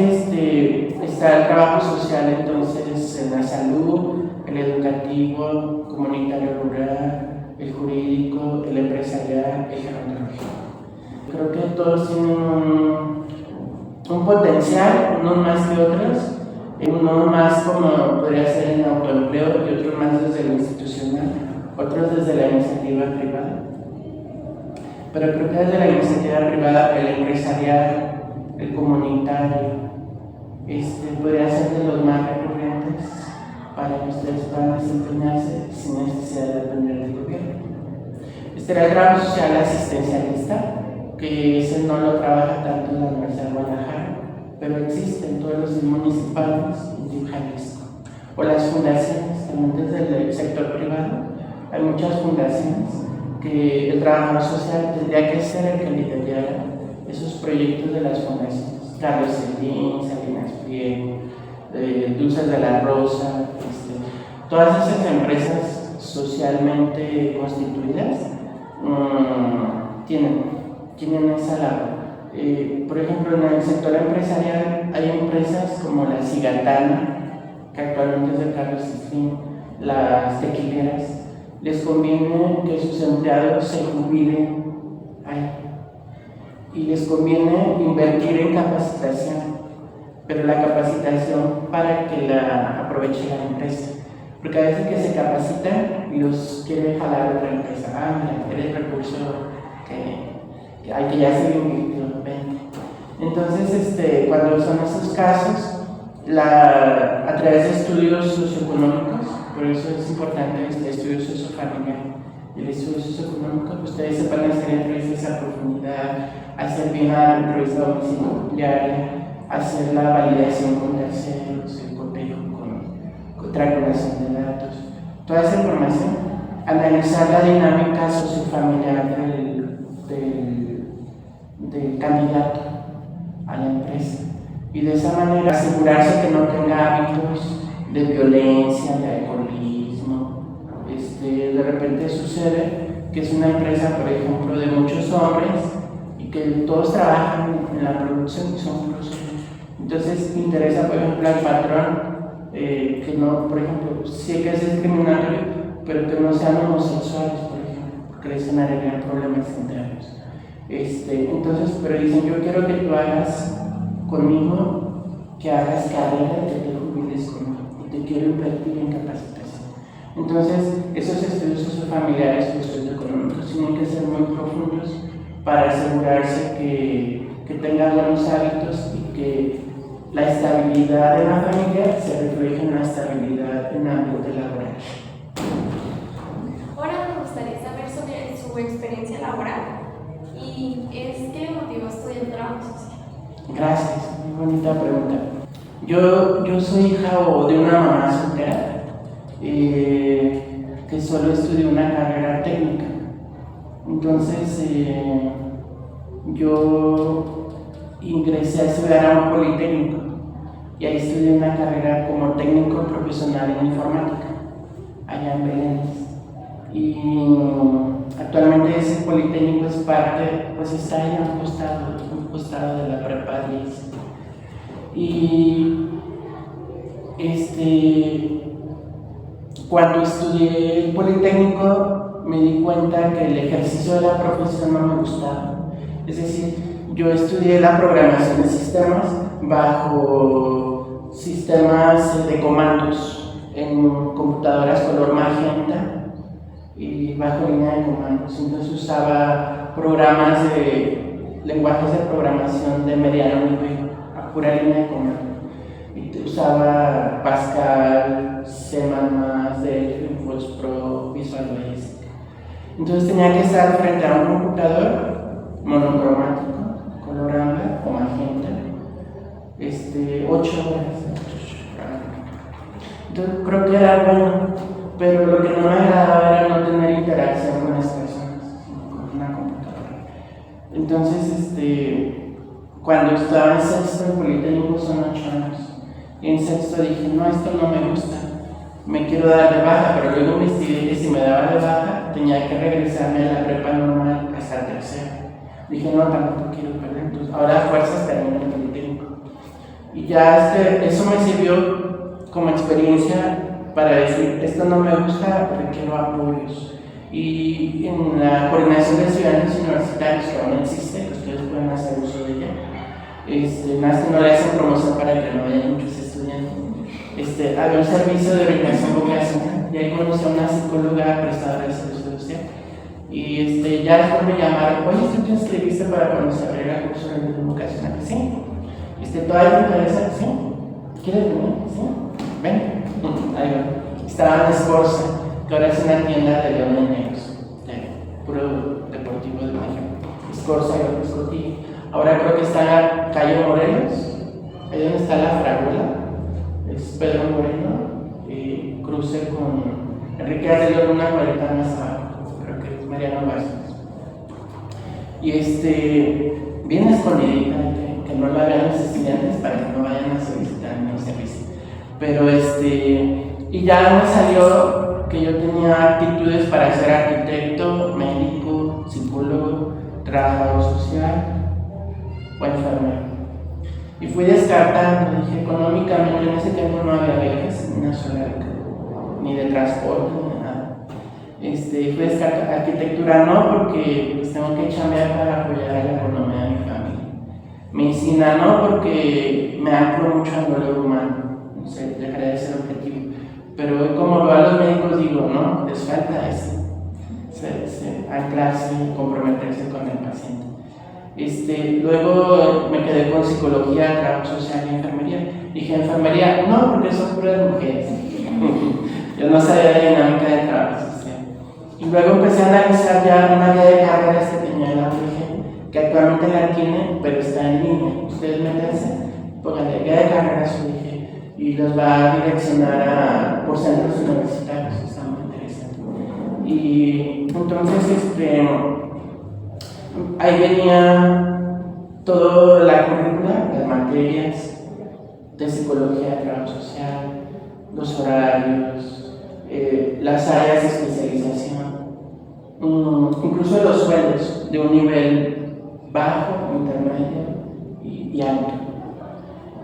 está el trabajo social, entonces, en la salud, el educativo, comunitario rural, el jurídico, el empresarial, el gerontológico. Creo que todos tienen un potencial, unos más que otros, uno más como podría ser en autoempleo y otros más desde lo institucional, otros desde la iniciativa privada. Pero creo que desde la iniciativa privada, el empresarial, el comunitario, podría ser de los más recurrentes para que ustedes puedan desempeñarse sin necesidad de depender del gobierno. Era el trabajo social asistencialista, que ese no lo trabaja tanto en la Universidad de Guadalajara, pero existe en todos los municipales y en Jalisco. O las fundaciones, también desde el sector privado, hay muchas fundaciones que el trabajador social tendría que ser el que liderara esos proyectos de las fundaciones. Carlos Slim, Salinas Pliego, Dulces de la Rosa, todas esas empresas socialmente constituidas tienen esa labor. Por ejemplo, en el sector empresarial hay empresas como la Cigatana, que actualmente es de Carlos Slim, las tequileras. Les conviene que sus empleados se jubilen ahí y les conviene invertir en capacitación, pero la capacitación para que la aproveche la empresa, porque a veces que se capacitan y los quiere jalar otra empresa. Mira, eres recurso que ya se invirtió, vente. Entonces, cuando son esos casos, a través de estudios socioeconómicos, por eso es importante estudio sociofamiliar, el estudio socioeconómico, que ustedes sepan hacer entrevistas a profundidad, hacer bien la entrevista domiciliaria, hacer la validación con terceros, el cotejo con triangulación de datos, toda esa información, analizar la dinámica sociofamiliar del candidato a la empresa y de esa manera asegurarse que no tenga hábitos de violencia, de alcoholismo. De repente sucede que es una empresa, por ejemplo, de muchos hombres y que todos trabajan en la producción y son puros hombres. Entonces interesa, por ejemplo, al patrón que no, por ejemplo, sí que es discriminatorio, pero que no sean homosexuales, por ejemplo, porque les generarían problemas internos. Entonces, pero dicen, yo quiero que tú hagas conmigo, que hagas carrera, que te jubiles conmigo, y te quiero invertir en capacitación. Entonces, esos estudios sociofamiliares y socioeconómicos tienen que ser muy profundos para asegurarse que tenga buenos hábitos y que la estabilidad de la familia se refleje en la estabilidad en el ámbito laboral. Ahora me gustaría saber sobre su experiencia laboral y qué le motivó a estudiar trabajo social. Gracias, muy bonita pregunta. Yo soy hija de una mamá soltera que solo estudió una carrera técnica. Entonces yo ingresé a estudiar a un politécnico y ahí estudié una carrera como técnico profesional en informática allá en Belén. Y actualmente ese politécnico es parte, pues está ahí a un costado de la prepa 10. Y cuando estudié el politécnico me di cuenta que el ejercicio de la profesión no me gustaba. Es decir, yo estudié la programación de sistemas bajo sistemas de comandos en computadoras color magenta y bajo línea de comandos. Entonces usaba programas de lenguajes de programación de mediano nivel a pura línea de comando. Y usaba Pascal, C++, Delphi, FoxPro, Visual Basic. Entonces tenía que estar frente a un computador monocromático, color ámbar o magenta, 8 horas. Entonces creo que era bueno, pero lo que no me agradaba era no tener interacción con las personas, con una computadora. Entonces, cuando estaba en sexto en politécnico son 8 años, y en sexto dije, no, esto no me gusta, me quiero dar de baja, pero luego investigué que si me daba de baja tenía que regresarme a la prepa normal hasta el tercero. Dije, no, tampoco quiero perder, entonces ahora a fuerzas termino el politécnico. Y ya eso me sirvió como experiencia para decir, esto no me gusta, requiero apoyos. Y en la coordinación de estudiantes universitarios, que aún existe, que ustedes pueden hacer uso de ella, no le hacen promoción para que no haya muchos estudiantes. Había un servicio de orientación vocacional y ahí conocí a una psicóloga prestadora de servicio social. Y ya después me llamaron, oye, ¿tú te inscribiste para cuando se abriera el curso de orientación vocacional? Sí. ¿Todavía te interesa? Sí. ¿Quieres venir? Sí. Ven. Ahí va. Estaba en Escorza, que ahora es una tienda de León de Negros, puro deportivo de México. Escorza y otro Escotillo. Ahora creo que está en la calle Morelos, ahí donde está la Fragola, es Pedro Moreno, cruce con Enrique Arcelo Luna, 40 más abajo, creo que es Mariano Vázquez. Y bien escondidita, que no la vean los estudiantes para que no vayan a solicitar mi servicio. Pero y ya me salió que yo tenía actitudes para ser arquitecto, médico, trabajador social o enfermero. Y fui descartando, dije, económicamente en ese tiempo no había becas, ni una sola beca, ni de transporte, ni de nada. Fui descartando, arquitectura no, porque pues, tengo que chambear para apoyar a la economía de mi familia. Medicina no, porque me anclo mucho al dolor humano, no sé, dejaría de ser objetivo. Pero hoy como lo a los médicos digo, no, les falta eso, anclarse y comprometerse con el paciente. Luego me quedé con psicología, trabajo social y enfermería. Dije, enfermería, no, porque son puras mujeres. Yo no sabía la dinámica del trabajo social. Y luego empecé a analizar ya una guía de carreras que tenía la UDG, que actualmente la tiene, pero está en línea. Ustedes métanse, pongan la guía de carreras UDG y los va a direccionar por centros universitarios, está muy interesante. Y entonces, ahí venía toda la currícula, las materias de psicología, de trabajo social, los horarios, las áreas de especialización, incluso los sueldos de un nivel bajo, intermedio y alto.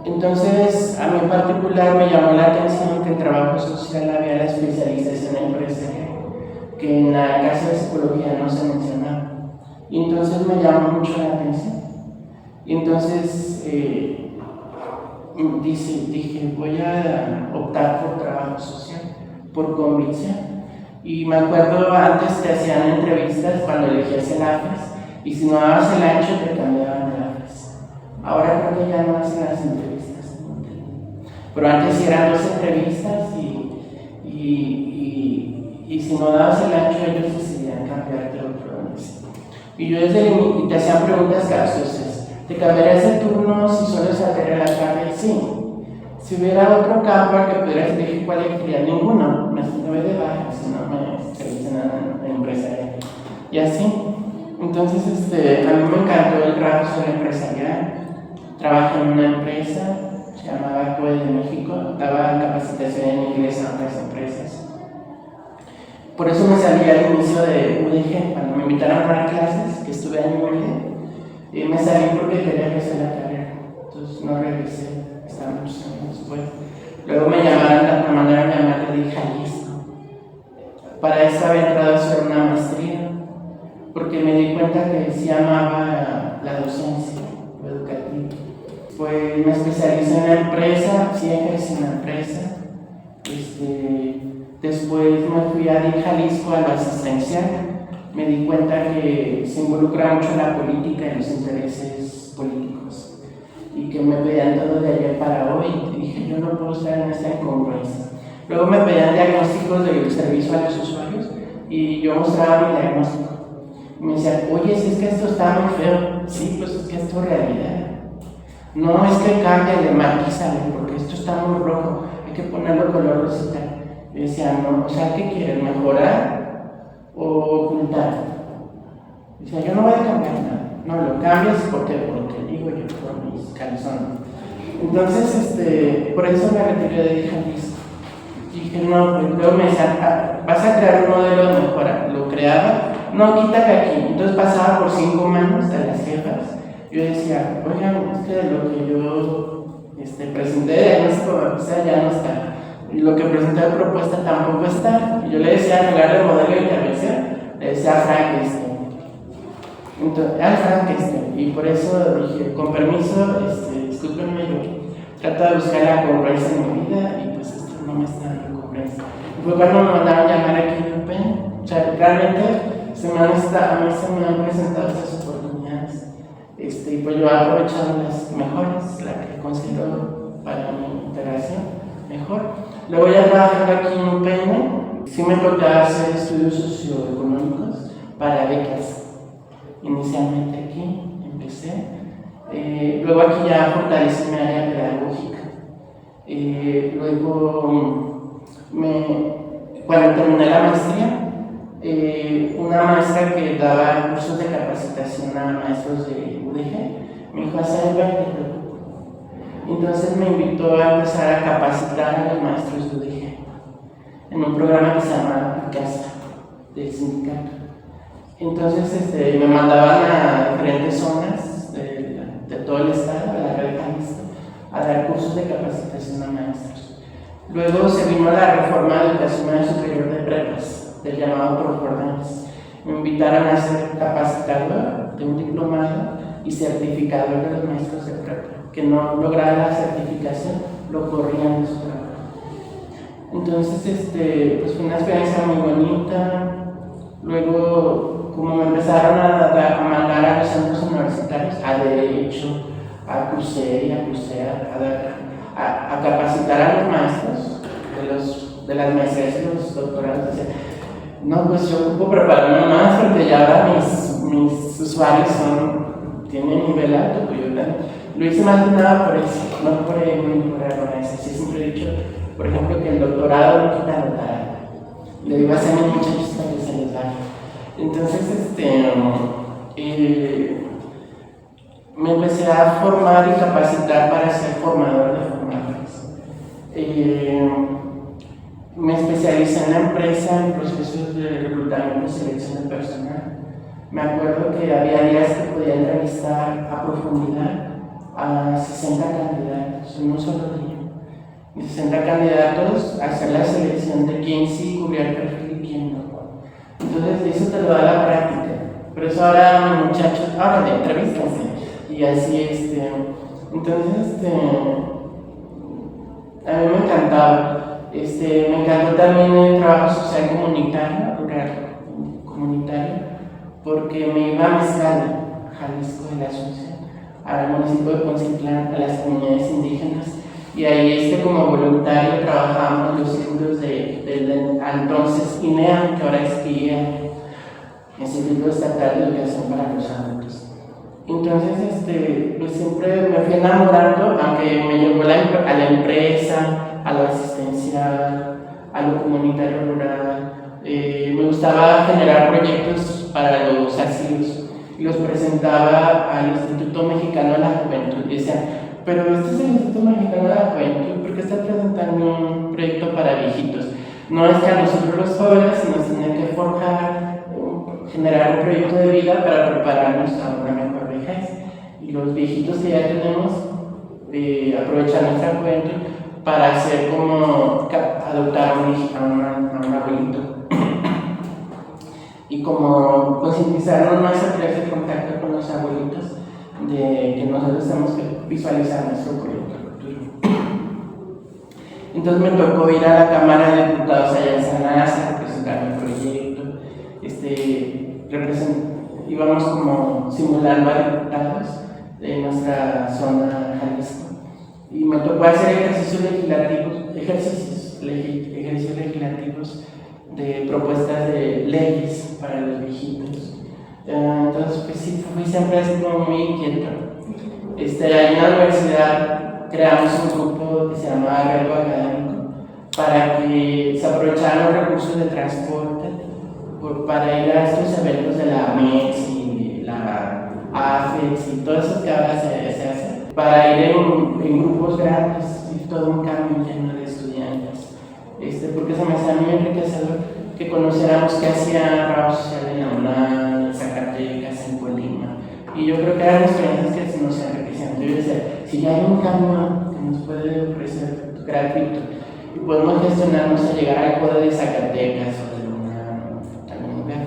Entonces, a mí en particular me llamó la atención que en trabajo social había la especialización empresarial, que en la casa de psicología no se mencionaba. Y entonces me llamó mucho la atención. Y entonces dije, voy a optar por trabajo social, por convicción. Y me acuerdo antes te hacían entrevistas cuando elegías el AFES, y si no dabas el ancho te cambiaban el AFES. Ahora creo que ya no hacen las entrevistas. Pero antes sí eran 2 entrevistas y si no dabas el ancho ellos decidían cambiarte otro. Y yo desde el inicio, y te hacían preguntas capciosas. ¿Te cambiarías el turno si solo saldría a la tarde? Sí. Si hubiera otro campo al que pudieras elegir, ¿cuál elegiría? Ninguno. Me voy de baja, si no me seleccionan en empresarial. Y así. Entonces, a mí me encantó el trabajo social empresarial. Trabajé en una empresa, se llamaba COE de México, daba capacitación en inglés a otras empresas. Por eso me salí al inicio de UDG, cuando me invitaron a dar clases, que estuve en UDG, y me salí porque quería empezar la carrera. Entonces no regresé, hasta muchos años después. Luego me mandaron a llamar de Jalisco. Para eso había entrado a hacer una maestría, porque me di cuenta que sí amaba la docencia educativa. Pues me especialicé en la empresa, sí ejercí en la empresa. Después me fui a Jalisco a lo asistencial. Me di cuenta que se involucra mucho la política y los intereses políticos y que me pedían todo de ayer para hoy y dije, yo no puedo estar en esta incongruencia. Luego me pedían diagnósticos del servicio a los usuarios y yo mostraba mi diagnóstico. Y me decían, oye, si es que esto está muy feo. Sí, pues es que es tu realidad. No es que cámbiale, maquízale, porque esto está muy rojo, hay que ponerlo color rosita. Yo decía, no, o sea, ¿qué quieres? ¿Mejorar o ocultar? Decía, yo no voy a cambiar nada. No, lo cambias porque digo yo por mis calzones. Entonces, por eso me retiré de Jalisco. Dije, no, pues luego me decían, vas a crear un modelo de mejora. Lo creaba, no, quítate aquí. Entonces pasaba por 5 manos de las jefas. Yo decía, oigan, es que lo que yo presenté de diagnóstico, o sea, ya no está. Y lo que presenté de propuesta tampoco está. Y yo le decía, en lugar de modelo de intervención, le decía Frankenstein. Entonces, Frankenstein. Y por eso dije, con permiso, discúlpenme, yo trato de buscar la congruencia en mi vida y pues esto no me está dando congruencia. Y fue cuando me mandaron llamar aquí en UPenn. O sea, realmente a mí se me han presentado estas oportunidades. Y pues yo he aprovechado las mejores, la que considero para mi integración mejor. Luego ya trabajando aquí en UPenn, sí me tocaba hacer estudios socioeconómicos para becas. Inicialmente aquí empecé. Luego aquí ya fortalecí mi área pedagógica. Luego, cuando terminé la maestría, una maestra que daba cursos de capacitación a maestros de UDG me dijo, hacer 20. Entonces me invitó a empezar a capacitar a los maestros de UDG en un programa que se llama Picasa del sindicato. Entonces me mandaban a diferentes zonas de todo el estado, a la red Jalisco, a dar cursos de capacitación a maestros. Luego se vino la reforma de educación superior de prepas, del llamado Profordanes. Me invitaron a ser capacitador de un diplomado y certificador de los maestros de prepa, que no lograban la certificación, lo corrían de su trabajo. Entonces, pues fue una experiencia muy bonita. Luego, como me empezaron a mandar a los centros universitarios, a Derecho, a CUSE y a CUSEA, a capacitar a los maestros de las maestrías y los doctorados, decían, no, pues yo ocupo prepararme más porque ya ahora mis usuarios tienen nivel alto, pues yo lo hice más que nada por eso, no por eso. Sí, siempre he dicho, por ejemplo, que el doctorado no quita la tarea. Le digo así a mis muchachos que se les da. Entonces, me empecé a formar y capacitar para ser formador de formadores. Me especialicé en la empresa en procesos de reclutamiento y selección de personal. Me acuerdo que había días que podía entrevistar a profundidad a 60 candidatos en un solo día. Y 60 candidatos a hacer la selección de quién sí cubría el perfil y quién no. Entonces, eso te lo da la práctica. Por eso ahora mis muchachos, ahora de entrevístense. Y así, entonces, a mí me encantaba. Me encantó también el trabajo social comunitario, rural comunitario, porque me iba a Mezcala, Jalisco de la Asunción, al municipio de Poncitlán, a las comunidades indígenas, y ahí como voluntario trabajábamos los círculos del entonces INEA, que ahora es IEA, Instituto Estatal de Educación para los Adultos. Entonces, pues siempre me fui enamorando, aunque me llevó a la empresa, a lo asistencial, a lo comunitario rural. Me gustaba generar proyectos para los asilos y los presentaba al Instituto Mexicano de la Juventud. Y decían, pero este es el Instituto Mexicano de la Juventud, ¿por qué está presentando un proyecto para viejitos? No es que a nosotros los jóvenes nos tienen que forjar, generar un proyecto de vida para prepararnos a una mejor vejez. Y los viejitos que ya tenemos, aprovechar nuestra juventud para hacer como adoptar a un abuelito y como concientizarnos más a través de contacto con los abuelitos de que nosotros tenemos que visualizar nuestro proyecto futuro. Entonces me tocó ir a la Cámara de Diputados allá en San Asa a presentar mi proyecto. Íbamos como simulando a diputados de nuestra zona Jalisco. Y me tocó hacer ejercicios legislativos de propuestas de leyes para los viejitos. Entonces, pues sí, fui siempre así como muy inquieto. Ahí en la universidad creamos un grupo que se llamaba Reto Académico para que se aprovecharan los recursos de transporte para ir a estos eventos de la MEX y la AFEX y todo eso que ahora se hace, para ir en grupos grandes y todo un cambio lleno de estudiantes. Porque se me hacía muy enriquecedor que conociéramos qué hacía trabajo social en la UNAM, en Zacatecas, en Colima. Y yo creo que eran experiencias que se nos enriquecían. Yo decía, si ya hay un cambio que nos puede ofrecer gratuito y podemos gestionarnos a llegar al código de Zacatecas o de algún lugar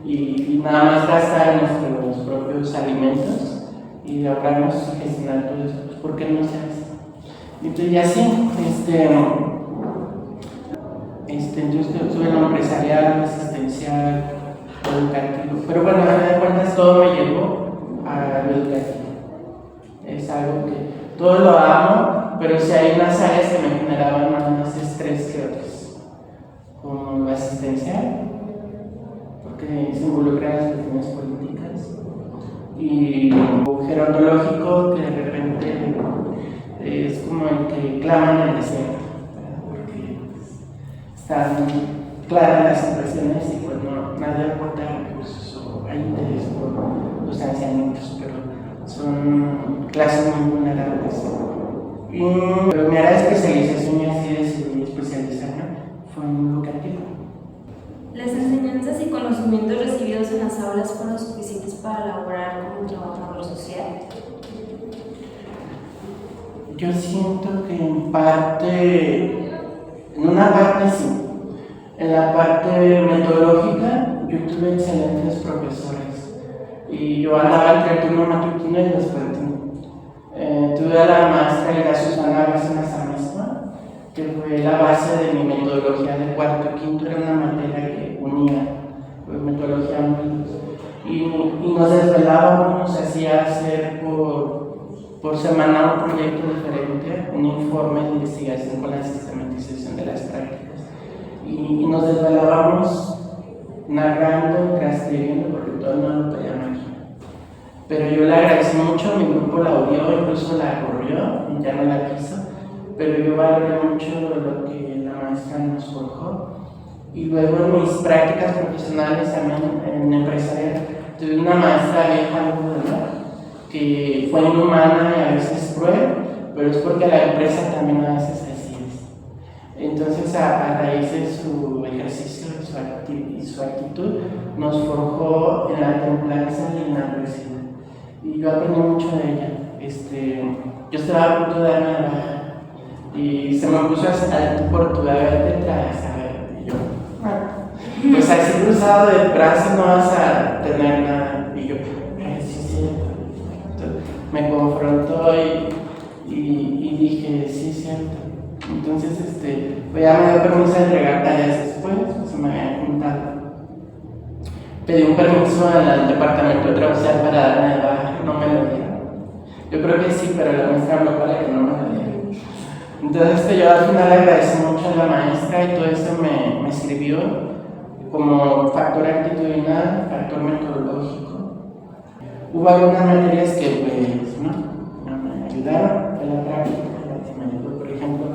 y nada más gastar nuestros propios alimentos y ahorrarnos a gestionar todo eso, pues ¿por qué no se hace? Entonces ya sí, entonces estuve en lo empresarial, asistencial, educativo, pero bueno, a fin de cuentas todo me llevó a lo educativo. Es algo que todo lo amo, pero si hay unas áreas que me generaban más estrés que otras, como lo asistencial, porque se involucran las cuestiones políticas, y lo gerontológico, que de repente es como el que clama en el desierto, porque están claras las situaciones y pues nadie aporta recursos o hay interés por los ancianitos, pero son clases muy vulnerables. Pero mi área de especialización y así decidí especializarme fue en educativo. Las enseñanzas competencias y conocimientos recibidos en las aulas fueron suficientes para laborar como trabajador social? Yo siento que en una parte sí. En la parte metodológica, yo tuve excelentes profesores. Y yo andaba entre el turno matutino y vespertino. Tuve a la maestra Elga Susana Bárcenas Amezcua, que fue la base de mi metodología de cuarto y quinto. Era una materia que unía metodología muy. Y nos desvelábamos, nos hacía hacer por semana un proyecto diferente, un informe de investigación con la sistematización de las prácticas. Y nos desvelábamos narrando, transcribiendo, porque todo no lo podía máquina. Pero yo le agradecí mucho, mi grupo la odió, incluso la corrió, y ya no la quiso. Pero yo valoré mucho lo que la maestra nos forjó. Y luego en mis prácticas profesionales también en empresarial, tuve una maestra vieja, que fue inhumana y a veces cruel, pero es porque la empresa también a veces así es. Entonces, a raíz de su ejercicio y su actitud, nos forjó en la templanza y en la adversidad. Y yo aprendí mucho de ella. Yo estaba a punto de darme de baja y se me puso por tu haber detrás, y yo, pues así cruzado de brazos no vas a tener nada. Y yo, sí. Me confrontó y dije, sí, es cierto. Entonces, pues ya me dio permiso de entregar tareas después, se me habían juntado. Pedí un permiso al departamento de traducción para darme de baja, no me lo dieron. Yo creo que sí, pero la maestra habló para que no me lo dieran. Entonces, yo al final agradecí mucho a la maestra y todo eso me sirvió como factor actitudinal, factor metodológico. Hubo algunas materias que pues no me ayudaron en la práctica, por ejemplo,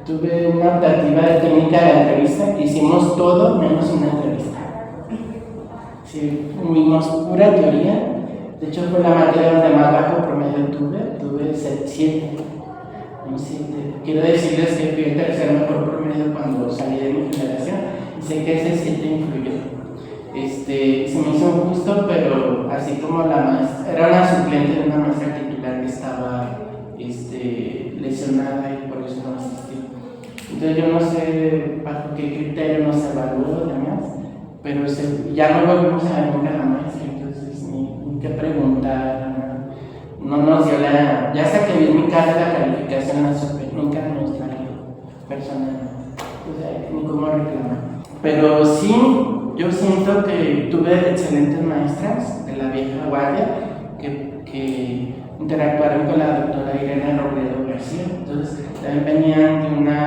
tuve una optativa de técnica de la entrevista que hicimos todo menos una entrevista. Sí, tuvimos pura teoría, de hecho fue la materia donde más bajo promedio tuve 7. Quiero decirles que fui el tercer mejor promedio cuando salí de mi generación y sé que ese 7 influyó. Se me hizo injusto, pero así como la maestra, era una suplente de una maestra titular que estaba lesionada y por eso no asistió. Entonces yo no sé bajo qué criterio nos evaluó y demás, pero ya no volvimos a ver nunca a la maestra, entonces ni qué preguntar, no nos dio ya hasta que vi en mi casa la calificación la supe, nunca nos la dio personal, o sea, ni cómo reclamar. Pero sí, yo siento que tuve excelentes maestras de la vieja guardia que interactuaron con la doctora Irene Robledo García. Entonces, también venían de una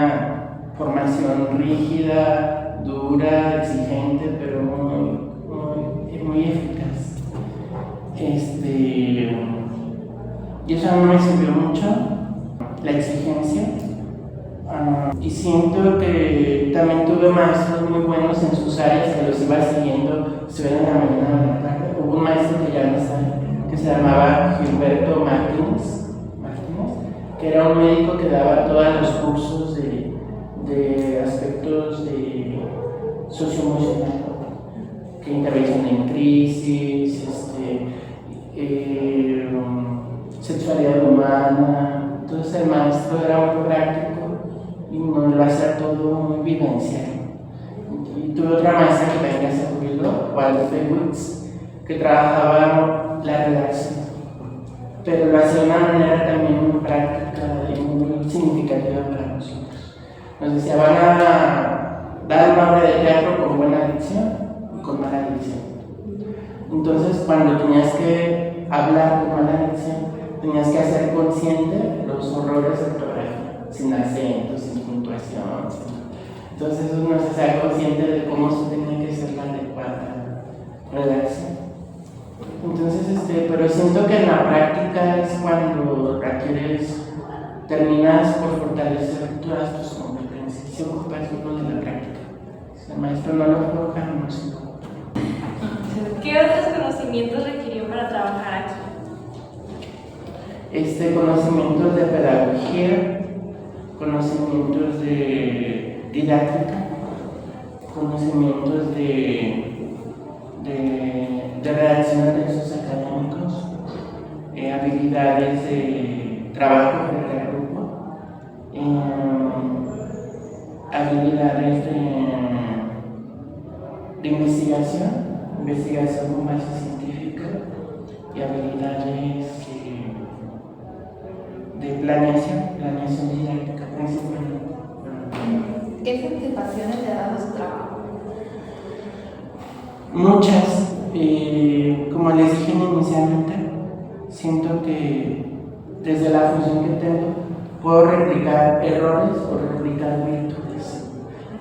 formación rígida, dura, exigente, pero muy eficaz. Y eso a mí me sirvió mucho, la exigencia. Y siento que también tuve maestros muy buenos en sus áreas que los iba siguiendo, estuvieran en la mañana o en la tarde. Hubo un maestro que ya no está, que se llamaba Gilberto Martínez, que era un médico que daba todos los cursos de aspectos de socioemocional, que intervención en crisis, sexualidad humana. Entonces el maestro era muy práctico y nos lo hacía todo muy vivencial. Y tuve otra maestra que también se jubiló, Guadalupe Witz, que trabajaba la redacción, pero lo hacía de una manera también muy práctica y muy significativa para nosotros. Nos decía, van a dar una obra de teatro con buena dicción y con mala dicción. Entonces, cuando tenías que hablar con mala dicción, tenías que hacer consciente los horrores de ortografía, sin acentos, sin puntuación. Entonces, uno se hacía consciente de cómo se tenía que ser la adecuada redacción. Entonces, pero siento que en la práctica es cuando terminas por fortalecer todas tus competencias, si ocupas uno de la práctica. Si el maestro no lo forja, no se ocupa. ¿Qué otros conocimientos requirió para trabajar aquí? Conocimientos de pedagogía, conocimientos de didáctica, conocimientos de de redacción de textos académicos, habilidades de trabajo frente al grupo, habilidades de investigación con base científica y habilidades de planeación didáctica principalmente. ¿Qué satisfacciones le ha dado su trabajo? Muchas. Como les dije inicialmente, siento que desde la función que tengo puedo replicar errores o replicar virtudes.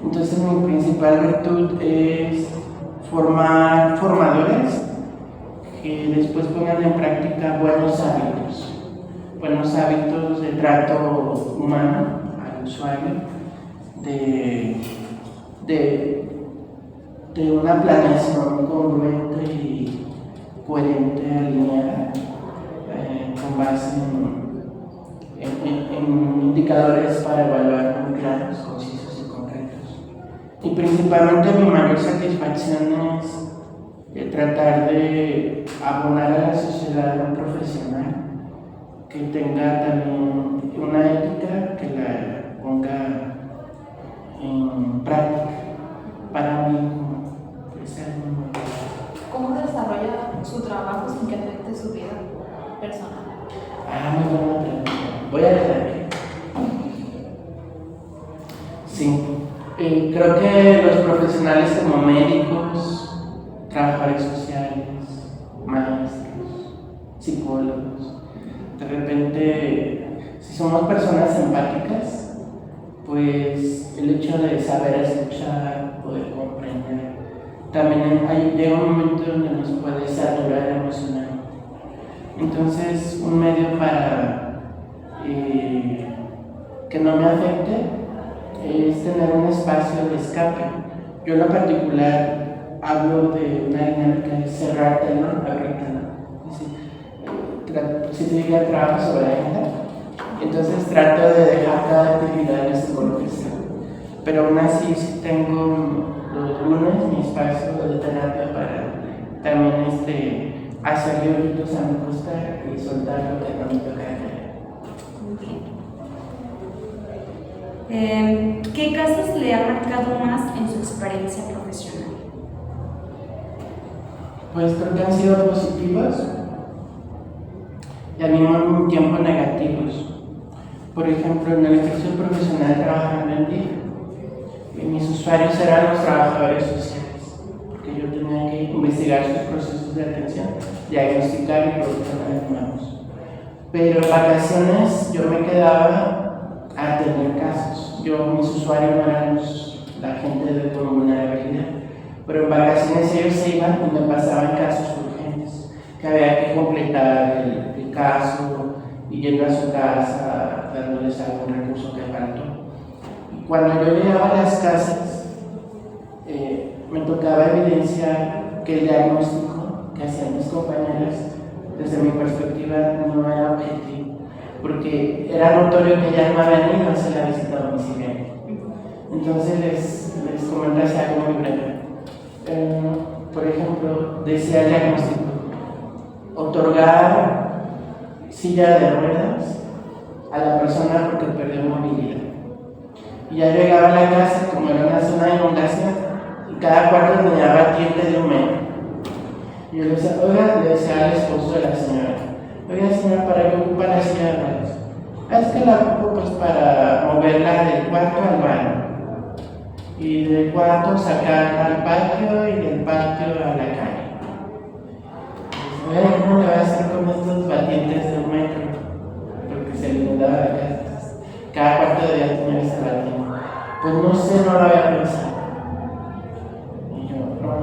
Entonces mi principal virtud es formar formadores que después pongan en práctica buenos hábitos de trato humano al usuario, de una planeación congruente y coherente, alineada, con base en indicadores para evaluar muy claros, concisos y concretos. Y principalmente mi mayor satisfacción es tratar de abonar a la sociedad un profesional que tenga también una ética, que la ponga en práctica. Para mí, pues, es muy bueno. ¿Cómo desarrolla su trabajo sin que afecte su vida personal? Muy buena pregunta. Voy a leer. Sí, creo que los profesionales como médicos, trabajadores sociales, maestros, psicólogos, de repente, si somos personas empáticas, pues el hecho de saber escuchar, poder comprender, también llega un momento donde nos puede saturar emocionalmente. Entonces, un medio para que no me afecte es tener un espacio de escape. Yo en lo particular hablo de una dinámica de cerrar telón, abrir telón. Si te diría trabajo sobre la agenda, entonces trato de dejar cada actividad en su colocación. Pero aún así sí tengo los lunes mi espacio de terapia para también hacerle ojitos a mi costa y soltar lo que no me toca hacer. ¿Qué casos le han marcado más en su experiencia profesional? Pues creo que han sido positivos y al mismo tiempo negativos. Por ejemplo, en el ejercicio profesional trabajando en DIF, mis usuarios eran los trabajadores sociales, porque yo tenía que investigar sus procesos de atención, diagnosticar y producir nuevos. Pero en vacaciones yo me quedaba a atender casos. Mis usuarios no eran la gente con vulnerabilidad, pero en vacaciones ellos se iban y me pasaban casos urgentes, que había que completar el caso y yendo a su casa, dándoles algún recurso que faltó. Y cuando yo llegaba a las casas, me tocaba evidenciar que el diagnóstico que hacían mis compañeras, desde mi perspectiva, no era objetivo, porque era notorio que ya no habían ido a hacer la visita domiciliaria. Entonces les comenté algo muy breve. Por ejemplo, decía el diagnóstico: otorgar silla de ruedas a la persona porque perdió movilidad. Y ya llegaba a la casa, como era una zona de inundación, y cada cuarto tenía batiente de 1 metro. Y yo le decía, le decía al esposo de la señora: oiga señora, ¿para qué ocupa la silla de ruedas? Es que la ocupo pues para moverla del cuarto al baño, y del cuarto sacarla al patio, y del patio a la calle. Oiga, ¿cómo le voy a hacer con estos batientes de 1 metro? Porque se le inundaba la casa. Cada cuarto debía tener ese batiente. Pues no sé, no lo había pensado. Y yo, no.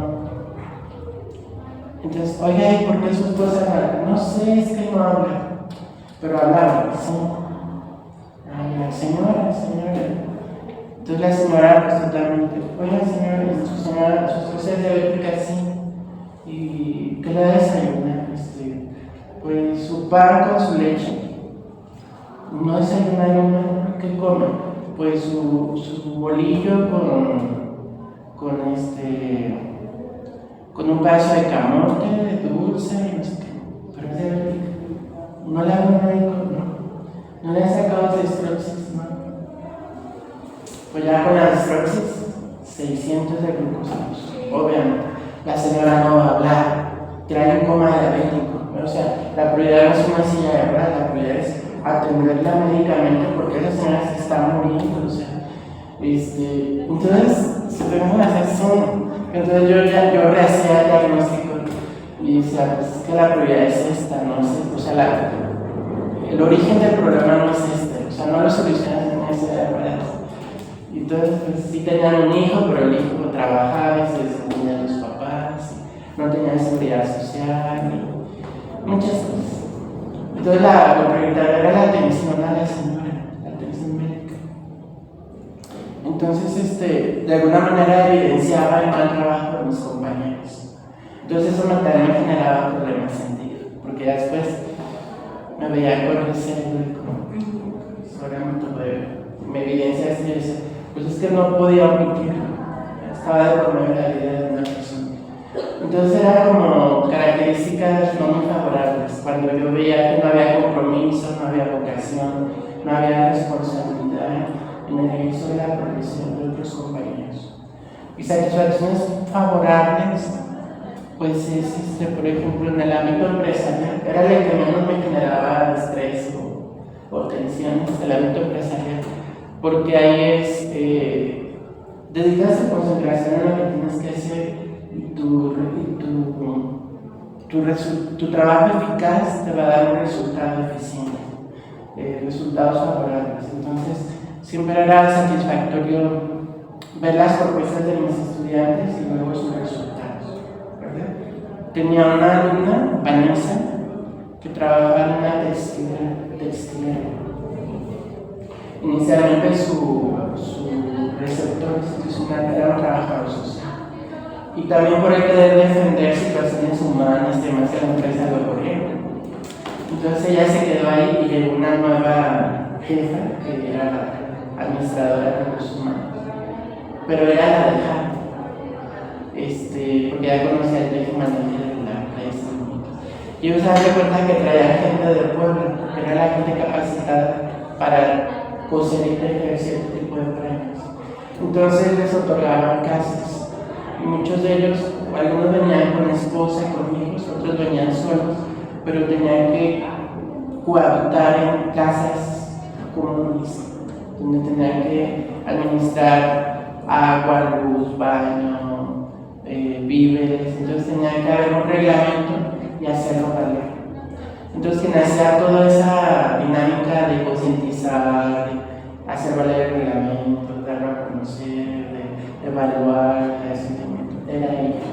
Entonces, oiga, ¿y por qué su esposa habla? No sé, es que no habla. Pero hablaba, sí. Ay, señora. Entonces la señora, pues totalmente, oiga señora, su esposa es diabética, sí. ¿Y qué le da desayunar? Pues su pan con su leche. No desayuna nada, ¿qué come? Pues con un pedazo de camote, de dulce y no sé qué. Pero es diabética. No le hago médico, no le han sacado destroxis, no. Pues ya con la destroxis, 600 de glucosa. Obviamente, la señora no va a hablar, trae un coma diabético. O sea, la prioridad no es una silla de ruedas, la prioridad es atenderla médicamente porque esa señora se está muriendo. O sea, entonces, si tenemos que hacer son. Entonces yo rehacía el diagnóstico y decía, pues es que la prioridad es esta, no sé, o sea, el origen del problema no es este, o sea, no lo solucionas en esa de ruedas. Y entonces, pues sí tenían un hijo, pero el hijo trabajaba y se desentendía de los papás, no tenía seguridad social, y muchas cosas. Entonces, lo prioritario era la atención a la señora, la atención médica. Entonces, de alguna manera evidenciaba el mal trabajo de mis compañeros. Entonces, eso también me generaba problemas sentidos, porque ya después me veía con el cerebro como, solamente me evidencia así, pues es que no podía omitir, estaba de por medio de la vida de una persona. Entonces era como características no muy favorables, cuando yo veía que no había compromiso, no había vocación, no había responsabilidad en el ejercicio de la profesión de otros compañeros. Y satisfacciones favorables, pues es, por ejemplo, en el ámbito empresarial, era el que menos me generaba estrés o tensiones, el ámbito empresarial, porque ahí es, dedicas tu concentración en lo que tienes que hacer y tu trabajo eficaz te va a dar un resultado eficiente, resultados favorables. Entonces, siempre era satisfactorio ver las propuestas de mis estudiantes y luego sus resultados, ¿verdad? Tenía una alumna, Vanessa, que trabajaba en una textilera. Inicialmente su receptor institucional era un trabajador social. Y también por el querer defender situaciones humanas, temas que la empresa lo corrieron. Entonces ella se quedó ahí y llegó una nueva jefa, que era la administradora de recursos humanos. Pero ella la dejaron, porque ya conocía el teje manual de la empresa. Y ellos se dan cuenta que traía gente de pueblo, que era la gente capacitada para coser y tejer cierto tipo de prendas. Entonces les otorgaban casas. Y muchos de ellos, algunos venían con esposa, con hijos, otros venían solos, pero tenían que cohabitar en casas comunes, donde tenían que administrar agua, luz, baño, víveres. Entonces tenía que haber un reglamento y hacerlo valer. Entonces quien hacía toda esa dinámica de concientizar, de hacer valer el reglamento, darlo a conocer, de evaluar el sentimiento, era ella.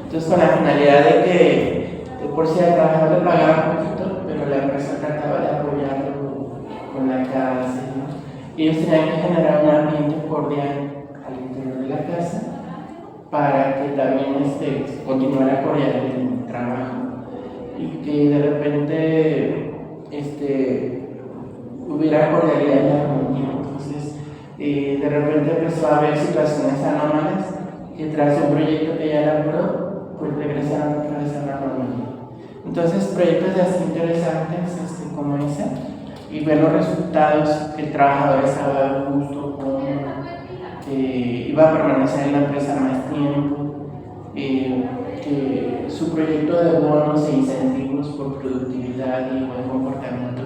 Entonces con la finalidad de que por si el trabajador le pagaba un poquito, pero la empresa trataba de apoyarlo con la casa, ¿no? Y ellos tenían que generar un ambiente cordial al interior de la casa para que también continuara cordial el trabajo y que de repente hubiera cordialidad y armonía. Entonces de repente empezó a haber situaciones anómalas que tras un proyecto que ya elaboró pues regresaron otra vez a la normalidad. Entonces proyectos así interesantes como ese, y ver los resultados, que el trabajador estaba justo, iba a permanecer en la empresa más tiempo, que su proyecto de bonos e incentivos por productividad y buen comportamiento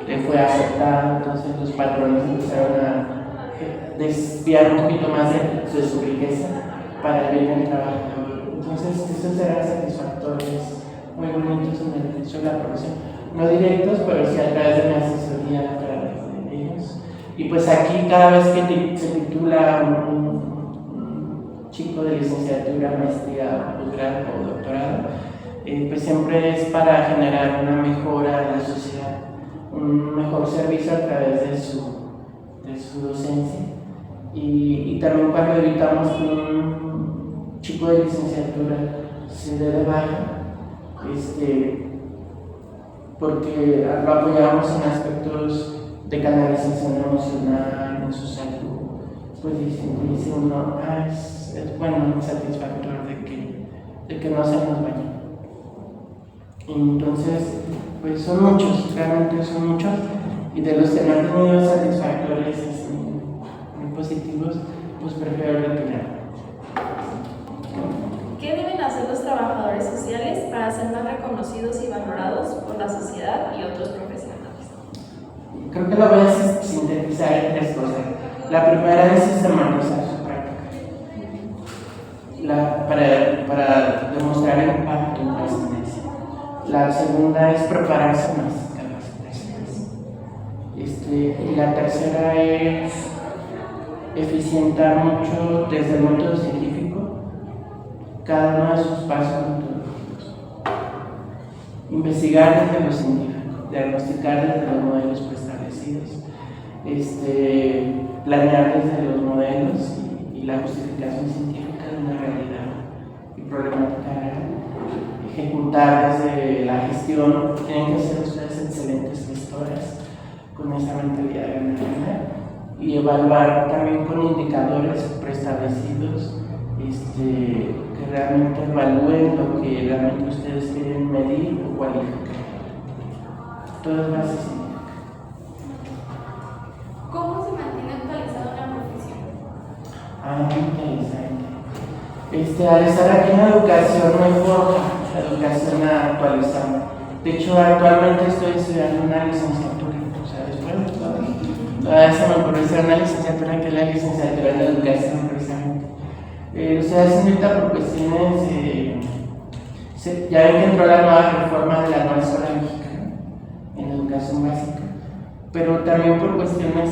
le fue aceptado. Entonces los patrones empezaron a desviar un poquito más de su riqueza para el bien del trabajador. Entonces estos eran satisfactorios muy bonitos en el ejercicio de la profesión, no directos, pero sí a través de mi asesoría, a través de ellos. Y pues aquí cada vez que se titula un chico de licenciatura, maestría, posgrado o doctorado, pues siempre es para generar una mejora de la sociedad, un mejor servicio a través de su docencia. Y también cuando evitamos que un chico de licenciatura se dé de baja, porque lo apoyamos en aspectos de canalización emocional, en su salud, pues dice uno, es bueno, es satisfactorio de de que no se nos vaya. Entonces, pues son muchos, realmente son muchos, y de los que no han tenido satisfactores muy positivos, pues prefiero retirar. ¿Qué deben hacer los trabajadores sociales para ser más reconocidos y valorados por la sociedad y otros profesionales? Creo que lo voy a sintetizar en 3 cosas. La primera es sistematizar su práctica para demostrar el impacto en trascendencia. La segunda es prepararse más, capacitarse más. Y la tercera es eficientar mucho desde el método científico cada uno de sus pasos metodológicos. Investigar desde lo científico, diagnosticar desde los modelos preestablecidos, planear desde los modelos y la justificación científica de una realidad y problemática real, ejecutar desde la gestión. Tienen que ser ustedes excelentes gestoras con esa mentalidad ganadera y evaluar también con indicadores preestablecidos que realmente evalúen lo que realmente ustedes quieren medir o cualificar. Todo es base científica. ¿Cómo se mantiene actualizada una profesión? Muy interesante. Al estar aquí en la educación me forja la educación actualizada. De hecho, actualmente estoy estudiando una licenciatura, o sea, después todavía se me ocurrió hacer una licenciatura que es la licenciatura en educación precisamente. Estoy haciendo ahorita por cuestiones, ya ven que entró la nueva reforma de la nueva escuela mexicana en la educación básica, pero también por cuestiones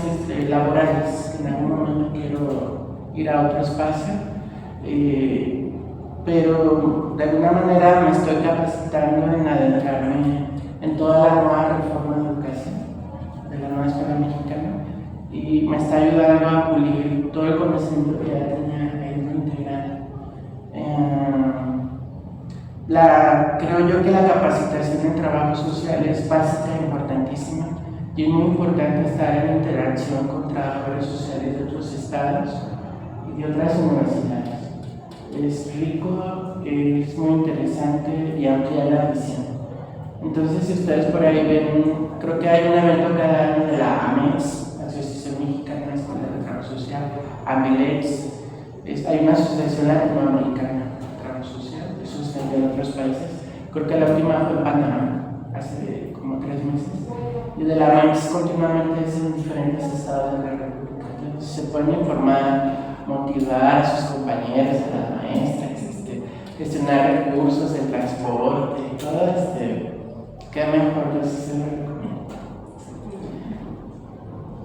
laborales, que en algún momento quiero ir a otro espacio, pero de alguna manera me estoy capacitando en adentrarme en toda la nueva reforma de educación de la nueva escuela mexicana y me está ayudando a pulir todo el conocimiento que ya tenía ahí integrado. Creo yo que la capacitación en trabajo social es básica e importantísima y es muy importante estar en interacción con trabajadores sociales de otros estados y de otras universidades. Es rico, es muy interesante y amplía la visión. Entonces, si ustedes por ahí ven, creo que hay un evento cada año de la AMEX, Asociación Mexicana de Escuelas de Trabajo Social, AMELEX, hay una asociación latinoamericana de trabajo social, eso está en otros países. Creo que la última fue en Panamá, hace como 3 meses. Y de la AMEX continuamente es en diferentes estados de la República. Entonces, se pueden informar, motivar a sus compañeros, a las maestras, gestionar recursos de transporte, todo qué mejor, yo sí se lo recomiendo.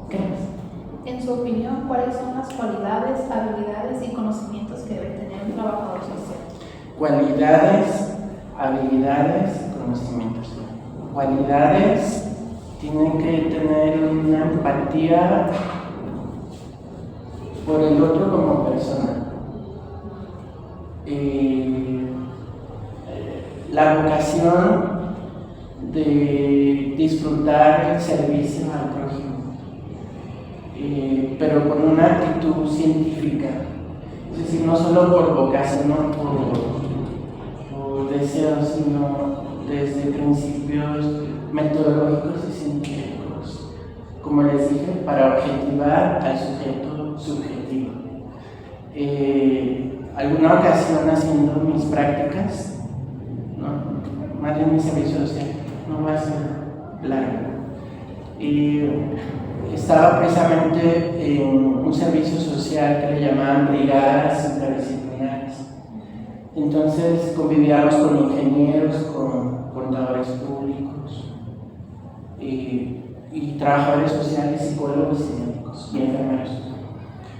¿Qué más? En su opinión, ¿cuáles son las cualidades, habilidades y conocimientos que debe tener un trabajador social? Cualidades, habilidades y conocimientos. Cualidades, tienen que tener una empatía por el otro como persona. La vocación de disfrutar el servicio al prójimo, pero con una actitud científica, es decir, no solo por vocación o por deseo, sino desde principios metodológicos y científicos, como les dije, para objetivar al sujeto subjetivo. Alguna ocasión haciendo mis prácticas, más bien mi servicio social, no va a ser largo. Estaba precisamente en un servicio social que le llamaban brigadas interdisciplinares. Entonces convivíamos con ingenieros, con contadores públicos y trabajadores sociales, psicólogos y médicos y enfermeros.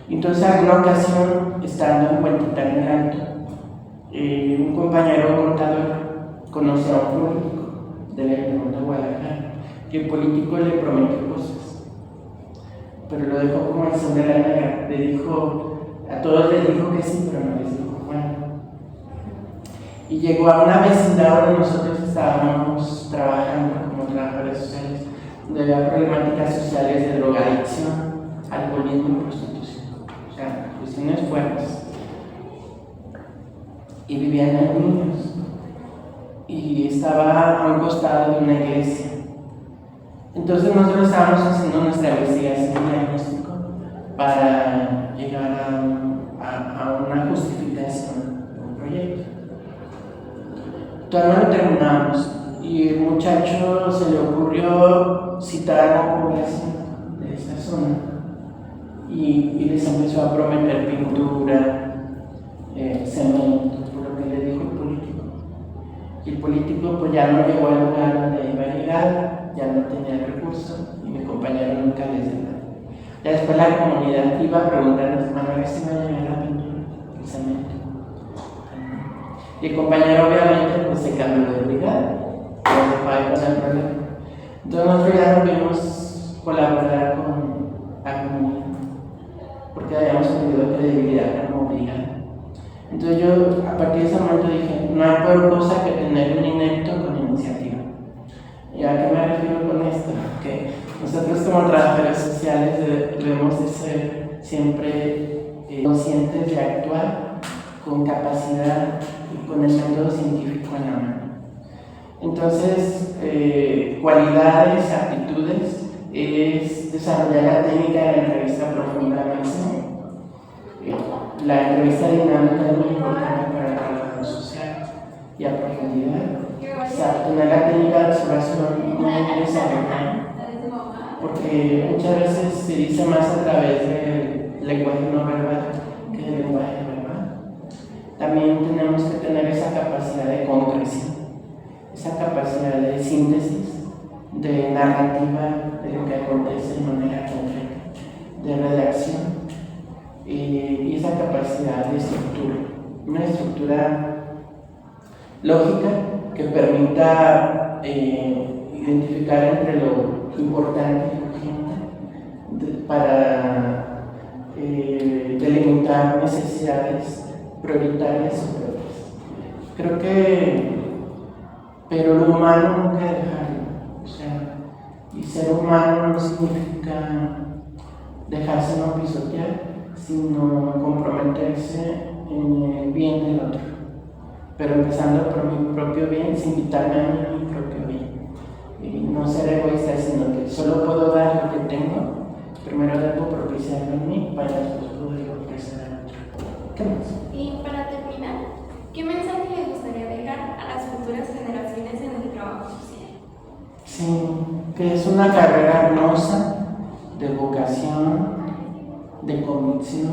Entonces, en una ocasión, estando en Huentitán en Alto, un compañero contador conoció a un político del Ayuntamiento de Guadalajara, que el político le prometió cosas, pero lo dejó como el sol de la nada. A todos les dijo que sí, pero no les dijo cuándo. Y llegó a una vecindad donde nosotros estábamos trabajando como trabajadores sociales, donde había problemáticas sociales de drogadicción, alcoholismo y prostitución, o sea, cuestiones fuertes. y vivían ahí niños. Y estaba a un costado de una iglesia. Entonces nosotros estábamos haciendo nuestra investigación diagnóstico para llegar a una justificación de un proyecto. Todavía no lo terminamos y el muchacho se le ocurrió citar a la población de esta zona y les empezó a prometer pintura, cemento, por lo que le dijo el político. Y el político pues ya no llegó al lugar donde iba a llegar, ya no tenía el recurso y mi compañero nunca les dio nada. Ya después la comunidad iba a preguntarnos, Manuel, ¿si va a llegar la pintura, el cemento? Y el compañero obviamente pues se cambió de brigada, no se fue con el problema. Entonces nosotros ya no pudimos colaborar con la comunidad, porque habíamos perdido credibilidad como brigada. Entonces yo a partir de ese momento dije, no hay peor cosa que tener un inepto con iniciativa. ¿Y a qué me refiero con esto? Que nosotros como trabajadores sociales debemos de ser siempre conscientes de actuar con capacidad y con el método científico en la mano. Entonces, cualidades, aptitudes, es desarrollar la técnica de la entrevista profunda máxima. La entrevista dinámica es muy importante para el trabajador social y a profundidad. O sea, tener la técnica de observación muy desarrollada, porque muchas veces se dice más a través del lenguaje no verbal que del lenguaje verbal. También tenemos que tener esa capacidad de concreción, esa capacidad de síntesis, de narrativa de lo que acontece de manera concreta, de redacción y esa capacidad de estructura, una estructura lógica que permita identificar entre lo importante y urgente para delimitar necesidades prioritarias o propias. Creo que, pero lo humano nunca dejarlo, o sea, y ser humano no significa dejarse no pisotear, sino comprometerse en el bien del otro, pero empezando por mi propio bien, sin quitarme a mí mi propio bien, y no ser egoísta, sino que solo puedo dar lo que tengo, primero debo propiciarlo en mí para después poder ofrecer al otro. ¿Qué más? Y para terminar, ¿qué mensaje le gustaría dejar a las futuras generaciones en el trabajo social? Sí, que es una carrera hermosa de vocación, de convicción,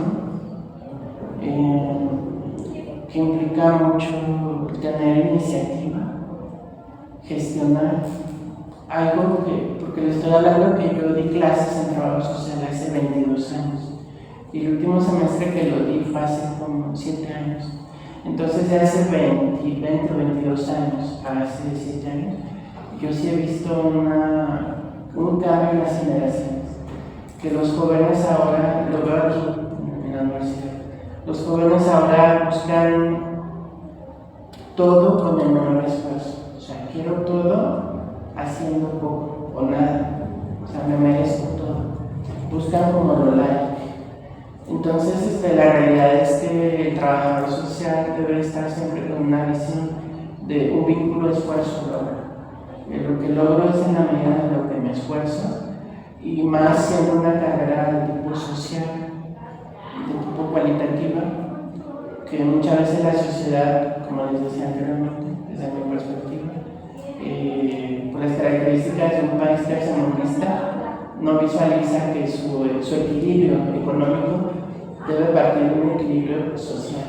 que implica mucho tener iniciativa, gestionar algo porque le estoy hablando que yo di clases en trabajo social hace 22 años y el último semestre que lo di fue hace como 7 años. Entonces de hace 20 o 22 años a hace 7 años, yo sí he visto un cambio en las generaciones. Que los jóvenes ahora, lo veo aquí en la universidad, los jóvenes ahora buscan todo con el menor esfuerzo. O sea, quiero todo haciendo poco o nada. O sea, me merezco todo. Buscan como lo like. Entonces, la realidad es que el trabajador social debe estar siempre con una visión de un vínculo esfuerzo-logro. Lo que logro es en la medida de lo que me esfuerzo, y más siendo una carrera de tipo social, de tipo cualitativa, que muchas veces la sociedad, como les decía anteriormente, desde mi perspectiva, por las características de un país tercermundista, no visualiza que su equilibrio económico debe partir de un equilibrio social.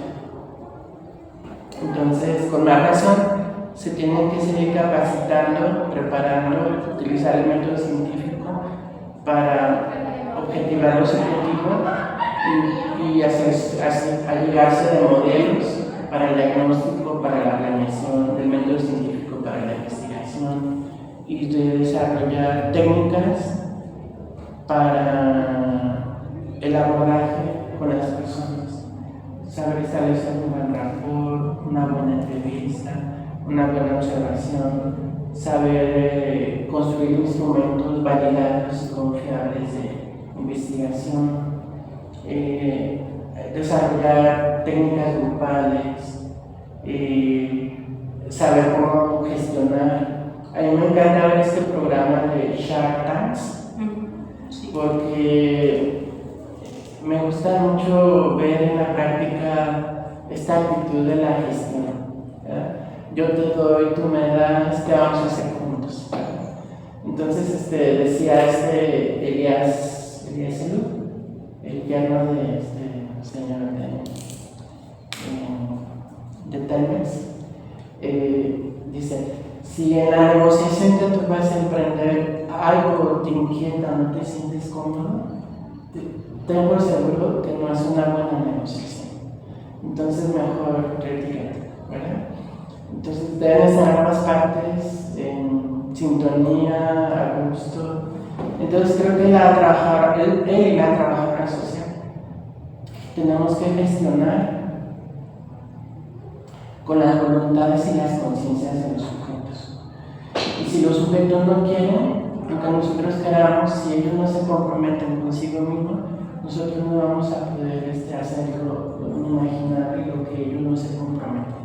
Entonces, con más razón, se tienen que seguir capacitando, preparando, utilizar el método científico para objetivar los objetivos y allegarse de modelos para el diagnóstico, para la planeación, del método científico para la investigación y de desarrollar técnicas para el abordaje con las personas, saber establecer un buen rapport, una buena entrevista, una buena observación, saber construir instrumentos validados y confiables de investigación, desarrollar técnicas grupales, saber cómo gestionar. A mí me encanta ver este programa de Shark Tanks, porque me gusta mucho ver en la práctica esta actitud de la gestión, ¿verdad? Yo te doy, tú me das, ¿qué vamos a hacer juntos? ¿Verdad? Entonces decía Elías Elú, el yerno de señor de Telmex, dice, si en la negociación que tú vas a emprender algo te inquieta, no te sientes cómodo, ten por seguro que no es una buena negociación. Entonces mejor retírate, ¿verdad? Entonces deben estar ambas partes en sintonía, a gusto. Entonces creo que él y la trabajadora social tenemos que gestionar con las voluntades y las conciencias de los sujetos. Y si los sujetos no quieren, aunque nosotros queramos, si ellos no se comprometen consigo mismos, nosotros no vamos a poder hacer lo inimaginable, lo que ellos no se comprometen.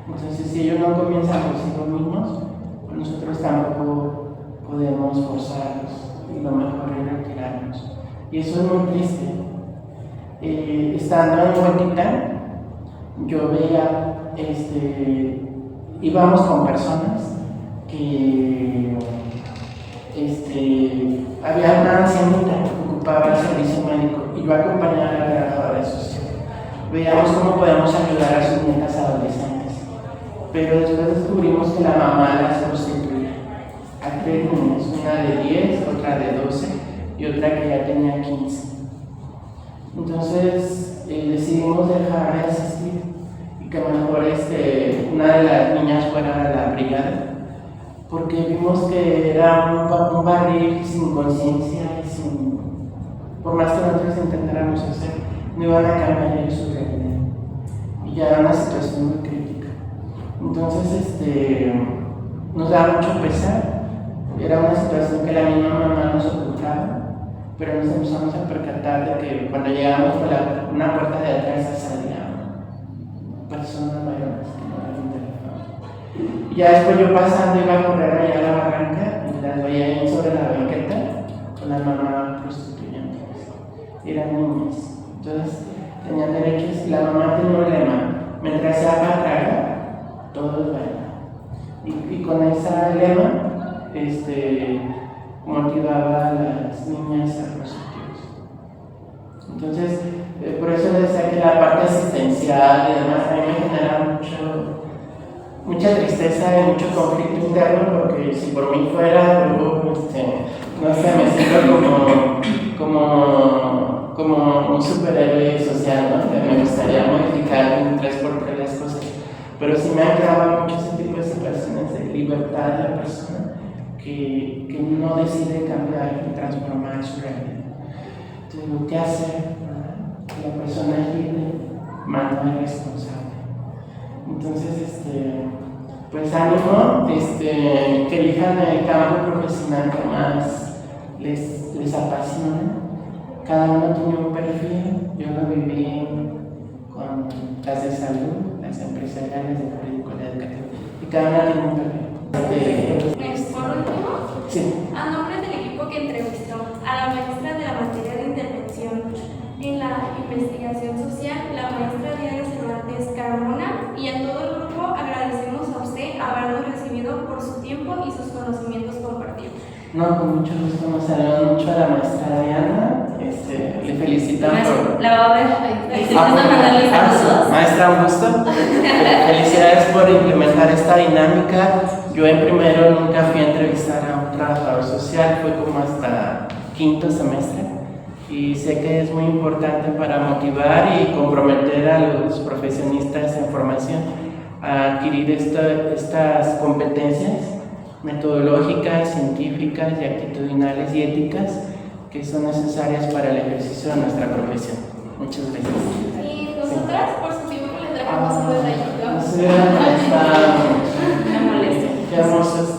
Entonces, si ellos no comienzan consigo mismos, pues nosotros tampoco podemos forzarlos, y lo mejor es retirarnos. Y eso es muy triste. Estando en Huentitán, yo veía, íbamos con personas que había una ancianita que ocupaba el servicio médico y yo acompañaba a la trabajadora social. Veíamos cómo podemos ayudar a sus nietas adolescentes, pero después descubrimos que la mamá las prostituía a 3 niñas, una de 10, otra de 12 y otra que ya tenía 15. Entonces decidimos dejar de asistir y que mejor una de las niñas fuera a la brigada, porque vimos que era un barril sin conciencia y por más que nosotros intentáramos hacer, no iban a cambiar ellos su realidad. Y ya era una situación muy crítica. Entonces, nos daba mucho pesar. Era una situación que la misma mamá nos ocultaba, pero nos empezamos a percatar de que cuando llegábamos por una puerta de atrás salían personas mayores que no eran interesadas. Y ya después yo pasando iba a correr allá a la barranca y las veía ahí sobre la banqueta con las mamás prostituyentes. Eran niñas, entonces tenían derechos y la mamá tenía un lema: mientras sea para tragar, todos bailan. Y con ese lema motivaba a las niñas a prostituirse. Entonces, por eso decía que la parte asistencial y demás a mí me genera mucha tristeza y mucho conflicto interno, porque si por mí fuera, luego, no sé, me siento como un superhéroe social, ¿no? Que me gustaría modificar en 3x3 las cosas, pero sí me agrava mucho ese tipo de situaciones de libertad de la persona que no decide cambiar y transformar su realidad. Entonces, ¿qué hacer? Que la persona es libre, más responsable. Entonces, pues ánimo, que elijan el campo profesional que más les apasiona. Cada uno tiene un perfil. Yo lo viví con las de salud, las empresariales, de jurídico, la educativa, y cada una tiene un perfil. Por último, Sí. a nombre del equipo que entrevistó a la maestra de la materia de intervención en la investigación social, la maestra Diana Cervantes Carmona, y a todo el grupo, agradecemos a usted habernos recibido por su tiempo y sus conocimientos compartidos. No, con mucho gusto, nos saludan mucho a la maestra Diana, le felicitan por... La va a ver, mandarle saludos. Maestra, un gusto. Felicidades por implementar esta dinámica. Yo en primero nunca fui a entrevistar a un trabajador social, fue como hasta 5º semestre, y sé que es muy importante para motivar y comprometer a los profesionistas en formación a adquirir estas competencias metodológicas, científicas y actitudinales y éticas que son necesarias para el ejercicio de nuestra profesión. Muchas gracias. Y nosotras, por su tiempo, le trajimos un detallito. No sé, está... Me molesta. Qué hermoso